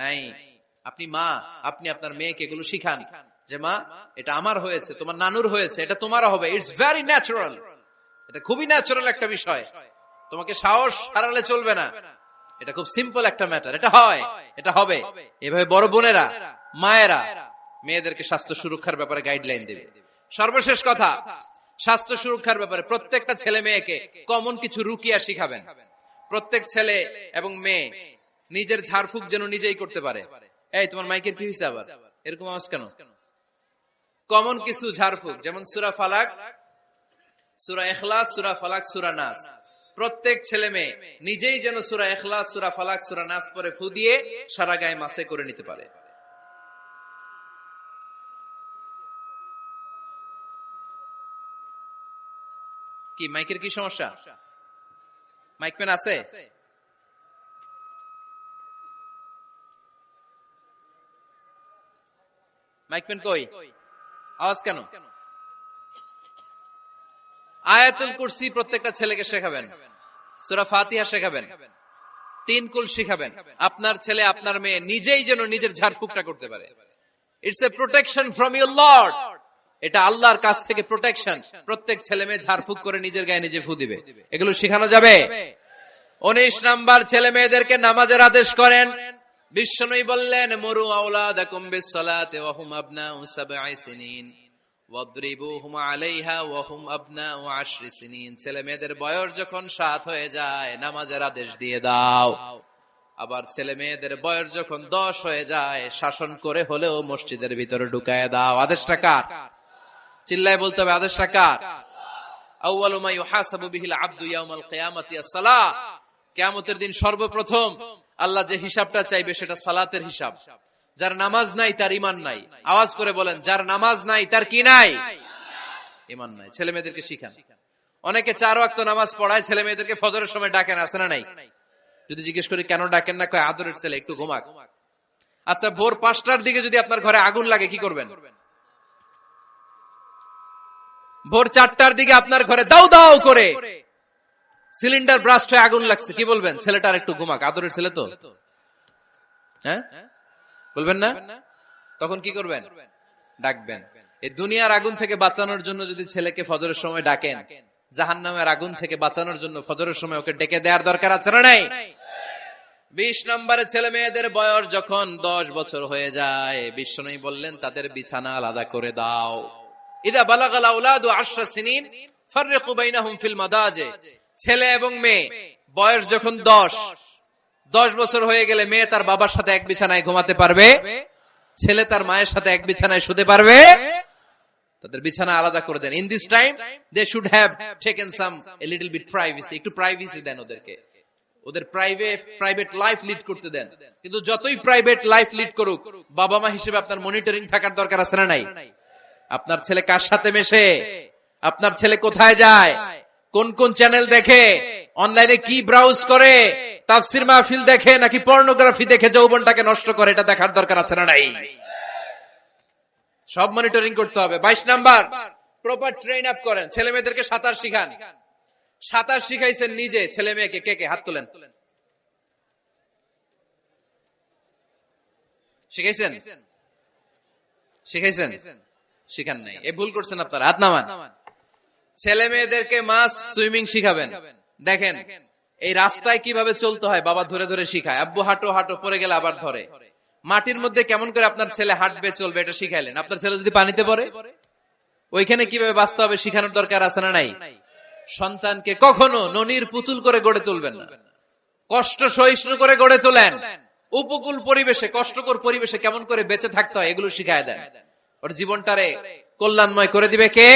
নাই। আপনি মা, আপনি আপনার মেয়েকে এগুলো শিখান যে মা এটা আমার হয়েছে, তোমার নানুর হয়েছে, এটা তোমারও হবে। ইটস ভেরি ন্যাচারাল, এটা খুবই ন্যাচারাল একটা বিষয়, তোমাকে সাহস হারালে চলবে না। এটা খুব সিম্পল একটা ম্যাটার, এটা হয়, এটা হবে। এভাবে বড় বোনেরা, মায়েরা মেয়েদেরকে স্বাস্থ্য সুরক্ষার ব্যাপারে গাইডলাইন দেবে। সর্বশেষ কথা, স্বাস্থ্য সুরক্ষার ব্যাপারে প্রত্যেকটা ছেলে মেয়েকে কমন কিছু রুকিয়া শিখাবেন। প্রত্যেক ছেলে এবং মেয়ে নিজের ঝাড়ফুঁক যেন নিজেই করতে পারে। এই তোমার মাইকের কি হয়েছে আবার, এরকম আওয়াজ কেন? কমন কিছু ঝাড়ফুঁক, যেমন সূরা ফালাক, সূরা ইখলাস, সূরা ফালাক, সূরা নাস। প্রত্যেক ছেলে মেয়ে নিজেই যেন সূরা ইখলাস, সূরা ফালাক, সূরা নাস পরে ফু দিয়ে সারা গায়ে মাসে করে নিতে পারে। কি মাইকের কি সমস্যা? মাইক পেন আছে? মাইক পেন কই? আওয়াজ কেন? আয়াতুল কুরসি প্রত্যেকটা ছেলেকে শেখাবেন, সূরা ফাতিহা শেখাবেন, 3 কুল শেখাবেন। আপনার ছেলে আপনার মেয়ে নিজেই যেন নিজের ঝাড়ফুঁকটা করতে পারে। It's a protection from your Lord, এটা আল্লাহর কাছ থেকে প্রোটেকশন। প্রত্যেক ছেলে মেয়ে ঝাড়ফুঁক করে নিজের গায়ে নিজে ফু দিবে, এগুলো শেখানো যাবে। 19 নাম্বার, ছেলে মেয়েদেরকে নামাজের আদেশ করেন। বিশ্বনবী বললেন মুরু আওলাদাকুম বিসসালাতি ওয়া হুম আবনাউ 7 সিনিন ওয়াদরিবুহুম আলাইহা ওয়া হুম আবনাউ 10 সিনিন। ছেলে মেয়েদের বয়স যখন 7 হয়ে যায় নামাজের আদেশ দিয়ে দাও। আবার ছেলে মেয়েদের বয়স যখন 10 হয়ে যায় শাসন করে হলেও মসজিদের ভিতরে ঢুকায় দাও। আদেশটা কার? চিল্লায় বলতে হবে, আদেশটা কার? আউয়ালু মা ইউহাসাবু বিহিল আবদু ইয়াউমাল কিয়ামাতি আস-সালাহ। কিয়ামতের দিন সর্বপ্রথম আল্লাহ যে হিসাবটা চাইবে সেটা সালাতের হিসাব। যার নামাজ নাই তার ঈমান নাই। আওয়াজ করে বলেন, যার নামাজ নাই তার কি নাই? ঈমান নাই। ছেলে মেয়েদেরকে শিখান। অনেকে 4 ওয়াক্ত নামাজ পড়ায়, ছেলে মেয়েদেরকে ফজরের সময় ডাকেন, আছে না নাই? যদি জিজ্ঞেস করি কেন ডাকেন না, কয় আদরের ছেলে একটু ঘুমাক। আচ্ছা, ভোর 5টার দিকে যদি আপনার ঘরে আগুন লাগে কি করবেন? ভোর 4টার দিকে আপনার ঘরে দাউ দাউ করে সিলিন্ডার ব্রাস্ট হয়ে আগুন লাগছে, কি বলবেন? ছেলেটার একটু ঘুমাক, আদরের ছেলে তো। হ্যাঁ, বলবেন না? তখন কি করবেন? ডাকবেন। এই দুনিয়ার আগুন থেকে বাঁচানোর জন্য যদি ছেলেকে ফজরের সময় ডাকেন, জাহান্নামের আগুন থেকে বাঁচানোর জন্য ফজরের সময় ওকে ডেকে দেওয়ার দরকার আছে না নাই? 20 নম্বরে ছেলে মেয়েদের বয়স যখন 10 বছর হয়ে যায়, বিশ্বনবী বললেন তাদের বিছানা আলাদা করে দাও। ইদা বালাগাল আওলাদু 10 সিনিন ফাররিকু বাইনাহুম ফিল মাদাজি। ছেলে এবং মেয়ে বয়স যখন 10 বছর হয়ে গেলে মেয়ে তার বাবার সাথে এক বিছানায় ঘুমাতে পারবে, ছেলে তার মায়ের সাথে এক বিছানায় শুতে পারবে। তাদের বিছানা আলাদা করে দেন। In this time they should have taken some a little bit privacy, একটু প্রাইভেসি দেন ওদেরকে, ওদের প্রাইভেট লাইফ লিড করতে দেন। কিন্তু যতই প্রাইভেট লাইফ লিড করুক, বাবা মা হিসেবে আপনার মনিটরিং থাকার দরকার আছে না নাই? আপনার ছেলে কার সাথে মেশে, আপনার ছেলে কোথায় যায়, কোন কোন চ্যানেল দেখে, অনলাইনে কি ব্রাউজ করে, তাফসির মাহফিল দেখে নাকি পর্নোগ্রাফি দেখে যৌবনটাকে নষ্ট করে, এটা দেখার দরকার আছে না নাই? সব মনিটরিং করতে হবে। 22 নাম্বার, প্রপার ট্রেন আপ করেন। ছেলে মেয়েদেরকে সাঁতার শিখান। সাঁতার শিখাইছেন নিজে ছেলে মেয়েকে? কে কে হাত তোলেন? শিখাইছেন? শিখাইছেন? শিখান নাই, এ ভুল করছেন আপনারা। হাত নামান। ছেলে মেয়েদেরকে মাস্ট সুইমিং শিখাবেন। দেখেন এই রাস্তায় কিভাবে চলতে হয় বাবা ধরে ধরে শিখায়। আব্বু হাঁটো হাঁটো, পরে গেলে আবার ধরে। মাটির মধ্যে কেমন করে আপনার ছেলে হাঁটবে চলবে এটা শিখাইলেন। আপনার ছেলে যদি পানিতে পড়ে, ওইখানে কিভাবে বাঁচতে হবে শিখানোর দরকার আছে না নাই? সন্তানকে কখনো ননির পুতুল করে গড়ে তুলবেন না, কষ্ট সহিষ্ণু করে গড়ে তোলেন। উপকূল পরিবেশে, কষ্টকর পরিবেশে কেমন করে বেঁচে থাকতে হয় এগুলো শিখায় দেন। ওর জীবনটারে কল্যাণময় করে দিবে কে?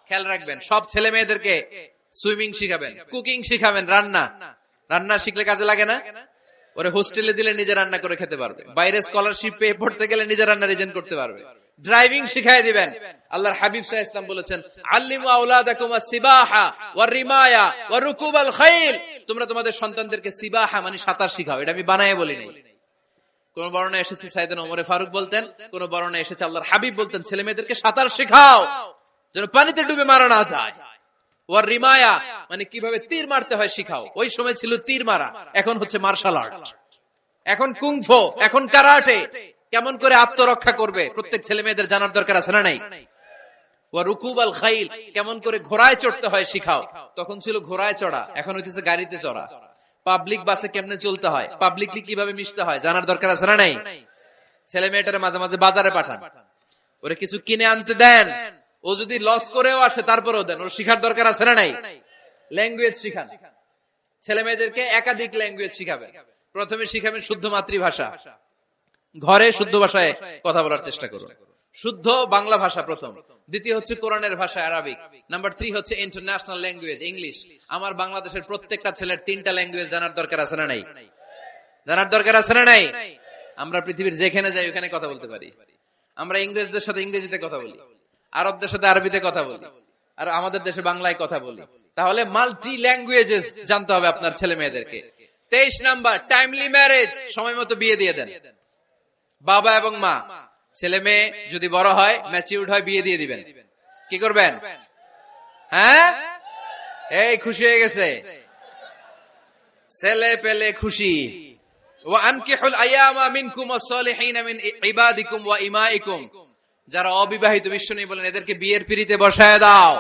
খেয়াল রাখবেন। সব ছেলে মেয়েদেরকে সুইমিং শিখাবেন, কুকিং শিখাবেন, রান্না শিখলে কাজে লাগে না? ওরে হোস্টেলে দিলে নিজে রান্না করে খেতে পারবে, বাইরে স্কলারশিপ পেয়ে পড়তে গেলে নিজে রান্না রিজেন করতে পারবে। ড্রাইভিং শিখাই দিবেন। আল্লাহর হাবিব সাল্লাল্লাহু আলাইহি ওয়াসাল্লাম বলেছেন, আল্লিমু আওলাদাকুম আস-সিবাহা ওয়ার রিমায়া ওয়া রুকুবাল খাইল। তোমরা তোমাদের সন্তানদেরকে সিবাহা মানে সাঁতার শিখাও। এটা আমি বানায়ে বলি নাই। কোন বর্ণনায় এসেছে সাইয়েদনা ওমর ফারুক বলতেন, কোন বর্ণনায় এসেছে আল্লাহর হাবিব বলতেন ছেলে মেয়েদেরকে সাঁতার শেখাও যেন পানিতে ডুবে মারা না যায়। ওয়ার রিমায়া মানে কিভাবে তীর মারতে হয় শিখাও। ওই সময় ছিল তীর মারা, এখন হচ্ছে মার্শাল আর্ট, এখন কুংফু, এখন কারাটে। কেমন করে আত্মরক্ষা করবে প্রত্যেক ছেলে মেয়েদের জানার দরকার আছে না নাই? ওয়া রুকুবাল খাইল, কেমন করে ঘোড়ায় চড়তে হয় শিখাও। তখন ছিল ঘোড়ায় চড়া, এখন হইতেছে গাড়িতে চড়া। পাবলিক বাসে কেমনে চলতে হয়, পাবলিকলি কিভাবে মিশতে হয় জানার দরকার আছে না নাই? ছেলে মেয়েটারে মাঝে মাঝে বাজারে পাঠান, ওরে কিছু কিনে আনতে দেন। ও যদি লস করেও আসে তারপরেও দেন, ওর শিখার দরকার আছে না নাই? ল্যাঙ্গুয়েজ শিখান। ছেলে মেয়েদেরকে একাধিক ল্যাঙ্গুয়েজ শিখাবেন। প্রথমে শিখাবেন শুদ্ধ মাতৃভাষা, ঘরে শুদ্ধ ভাষায় কথা বলার চেষ্টা করুন। শুদ্ধ বাংলা ভাষা প্রথম। দ্বিতীয় হচ্ছে কোরআনের ভাষা আরবিক। নাম্বার 3 হচ্ছে ইন্টারন্যাশনাল ল্যাঙ্গুয়েজ ইংলিশ। আমার বাংলাদেশের প্রত্যেকটা ছেলের 3টা ল্যাঙ্গুয়েজ জানার দরকার আছে না নাই? জানার দরকার আছে না নাই? আমরা পৃথিবীর যেখানে যাই ওখানে কথা বলতে পারি। আমরা ইংরেজদের সাথে ইংরেজিতে কথা বলি, আরবদের সাথে আরবিতে কথা বলি, আর আমাদের দেশে বাংলায় কথা বলি। তাহলে মাল্টি ল্যাঙ্গুয়েজেস জানতে হবে আপনার ছেলে মেয়েদেরকে। 23 নাম্বার, টাইমলি ম্যারেজ, সময় মতো বিয়ে দিয়ে দেন। বাবা এবং মা, ছেলে মেয়ে যদি বড় হয়, ম্যাচিউরড হয়, বিয়ে দিয়ে দিবেন। কি করবেন? হ্যাঁ, এই খুশি হয়ে গেছে, ছেলে পেলে খুশি। ওয়া আনকিহুল আয়ামা মিনকুম ওয়াস-সালিহিনা মিন ইবাদিকুম ওয়া ইমাইকুম। যারা অবিবাহিত, বিশ্বনবী বলেন এদেরকে বিয়ের পিঁড়িতে বসায় দাও।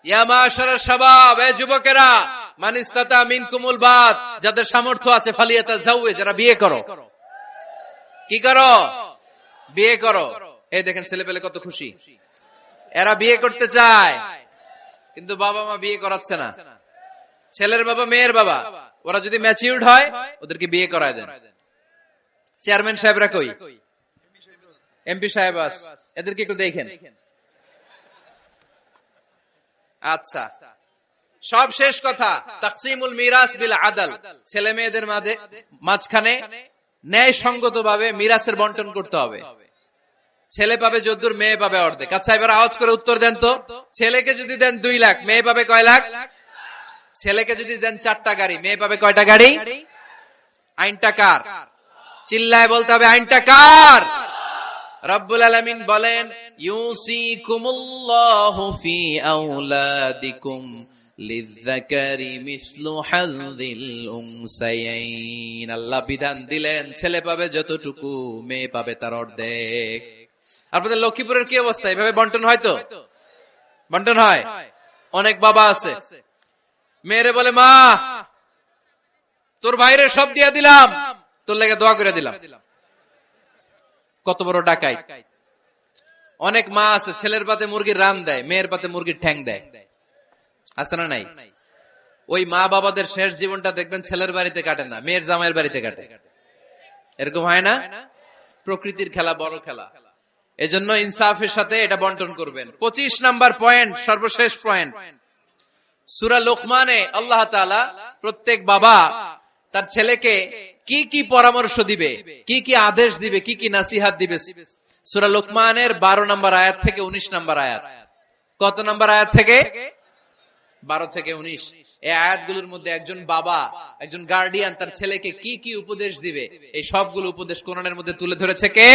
ইয়া মাশারাশ শাবাব, এ যুবকেরা, মান ইসতাতা মিনকুমুল বাত, যাদের সামর্থ্য আছে, ফালিয়াতাযাওয়াজ, যারা বিয়ে করো। কি করো? বিয়ে করো। এই দেখেন ছেলে পেলে কত খুশি, এরা বিয়ে করতে চায়, কিন্তু বাবা মা বিয়ে করাচ্ছে না। ছেলের বাবা মেয়ের বাবা, ওরা যদি ম্যাচিউরড হয় ওদেরকে বিয়ে করায় দেন। চেয়ারম্যান সাহেবরা কই? এমপি সাহেব, এদেরকে একটু দেখেন। আচ্ছা, সব শেষ কথা, তাকসিমুল মিরাস বিল আদল। ছেলে মেয়েদের মাঝখানে ন্যায় সঙ্গত ভাবে মিরাসের বন্টন করতে হবে। ছেলে পাবে যদ্দুর, মেয়ে পাবে অর্ধেক। আচ্ছা এবার আওয়াজ করে উত্তর দেন তো, ছেলেকে যদি দেন 2 লাখ, মেয়ে পাবে কয় লাখ? ছেলেকে যদি দেন 4টা গাড়ি, মেয়ে পাবে কয়টা গাড়ি? আইনটা কার? চিল্লায় বলতে হবে, আইনটা কার? রব্বুল আলামিন বলেন, ইউসিকুমুল্লাহু ফি আওলাদিকুম লিযযাকারি মিসলু হাযযিল উনসায়াইন। আল্লাহ বিধান দিলেন ছেলে পাবে যতটুকু, মেয়ে পাবে তার অর্ধেক। আপনাদের লক্ষ্মীপুরের কি অবস্থা? এভাবে বন্টন হয় তো? বন্টন হয়? অনেক বাবা আছে, মেয়েরে বলে মা তোর ভাইরে সব দিয়া দিলাম, তোর লেগে দোয়া করে দিলাম। কত বড় ডাকাই! অনেক মা আছে ছেলের পাতে মুরগির রান দেয়, মেয়ের পাতে মুরগির ঠ্যাং দেয়, আছে না নাই? ওই মা বাবাদের শেষ জীবনটা দেখবেন ছেলের বাড়িতে কাটে না, মেয়ের জামাইয়ের বাড়িতে কাটে। এরকম হয় না? প্রকৃতির খেলা বড় খেলা। এজন্য ইনসাফের সাথে এটা বন্টন করবেন। 25 নাম্বার পয়েন্ট, সর্বশেষ পয়েন্ট, সূরা লোকমানে আল্লাহ তাআলা প্রত্যেক বাবা তার ছেলেকে কি কি পরামর্শ দিবে, কি কি আদেশ দিবে, কি কি নাসিহাত দিবে, সূরা লোকমানের 12 নম্বর আয়াত থেকে 19 নম্বর আয়াত। কত নম্বর আয়াত থেকে? 12 থেকে 19। এই আয়াতগুলোর মধ্যে একজন বাবা, একজন গার্ডিয়ান তার ছেলেকে কি কি উপদেশ দিবে, এই সবগুলো উপদেশ কোরআনের মধ্যে তুলে ধরেছে কে?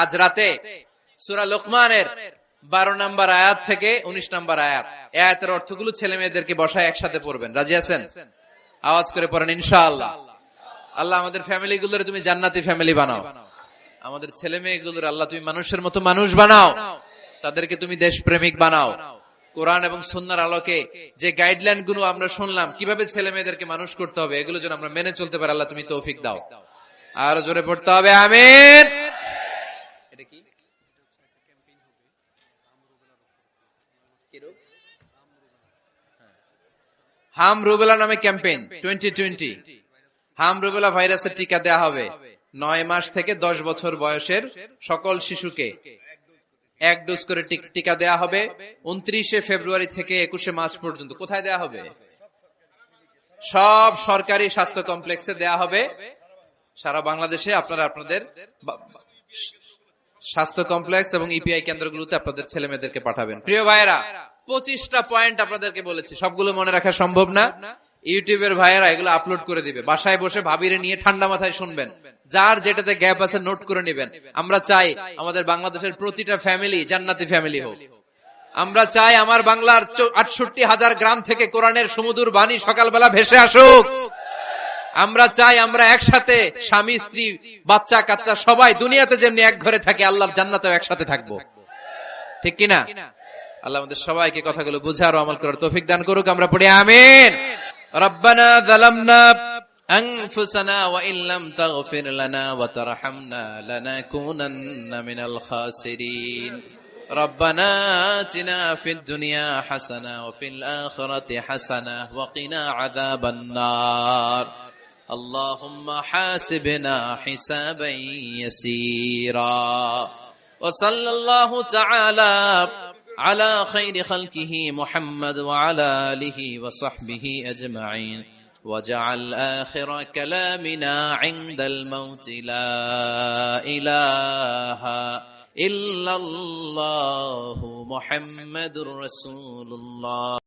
আজ রাতে সূরা লোকমানের 12 নম্বর আয়াত থেকে 19 নম্বর আয়াত। এই আয়াতের অর্থগুলো ছেলে মেয়েদেরকে বসায় একসাথে পড়বেন। রাজি আছেন? আওয়াজ করে পড়েন ইনশাআল্লাহ। আল্লাহ আমাদের ফ্যামিলি গুলোরে তুমি জান্নাতি ফ্যামিলি বানাও, আমাদের ছেলে মেয়েগুলোর আল্লাহ তুমি মানুষের মতো মানুষ বানাও, তাদেরকে তুমি দেশপ্রেমিক বানাও। কোরআন এবং সুন্নাহর আলোকে যে গাইডলাইন গুলো আমরা শুনলাম কিভাবে ছেলে মেয়েদেরকে মানুষ করতে হবে, এগুলো যেন আমরা মেনে চলতে পারি, আল্লাহ তুমি তৌফিক দাও। আর জোরে পড়তে হবে আমিন। এটা কি? হাম রুবেলা নামে ক্যাম্পেইন 2020। হাম রুবেলা ভাইরাসের টিকা দেয়া হবে 9 মাস থেকে 10 বছর বয়সের সকল শিশুকে 1 ডোজ করে টিকা দেয়া হবে 29 ফেব্রুয়ারি থেকে 21 মার্চ পর্যন্ত। কোথায় দেয়া হবে? সব সরকারি স্বাস্থ্য কমপ্লেক্সে দেয়া হবে সারা বাংলাদেশে। আপনারা আপনাদের স্বাস্থ্য কমপ্লেক্স এবং ইপিআই কেন্দ্রগুলোতে আপনাদের ছেলে মেয়েদেরকে পাঠাবেন। প্রিয় ভাইয়েরা, 25টা পয়েন্ট আপনাদেরকে বলেছি, সবগুলো মনে রাখা সম্ভব না। ইউটিউবের ভাইয়েরা এগুলো আপলোড করে দিবে, বাসায় বসে ভাবিরে নিয়ে ঠান্ডা মাথায় শুনবেন, যার যেটাতে গ্যাপ আছে নোট করে নেবেন। আমরা চাই আমাদের বাংলাদেশের প্রতিটা ফ্যামিলি জান্নাতি ফ্যামিলি হোক। আমরা চাই আমার বাংলার 68,000 গ্রাম থেকে কোরআনের সুমধুর বাণী সকালবেলা ভেসে আসুক। আমরা চাই আমরা একসাথে স্বামী স্ত্রী বাচ্চা কাচ্চা সবাই দুনিয়াতে যেমনি এক ঘরে থাকে, আল্লাহর জান্নাতেও একসাথে থাকবো, ঠিক কিনা? আল্লাহ আমাদের সবাইকে কথাগুলো বুঝার ও আমল করার তৌফিক দান করুক। আমরা পড়ি আমিন। রব্বানা যালামনা আনফুসানা ওয়া ইল্লাম তাগফির লানা ওয়া তারহামনা লানাকুনান্না মিনাল খাসিরিন। রব্বানা আতিনা ফিদ দুনিয়া হাসানা ওয়া ফিল আখিরাতি হাসানা ওয়া কিনা আযাবান নার। আল্লাহুম্মা হাসিবনা হিসাবান ইয়াসীরা। ওয়া সাল্লাল্লাহু তাআলা على خير خلقه محمد وعلى آله وصحبه أجمعين وجعل آخر كلامنا عند الموت لا إله إلا الله محمد رسول الله.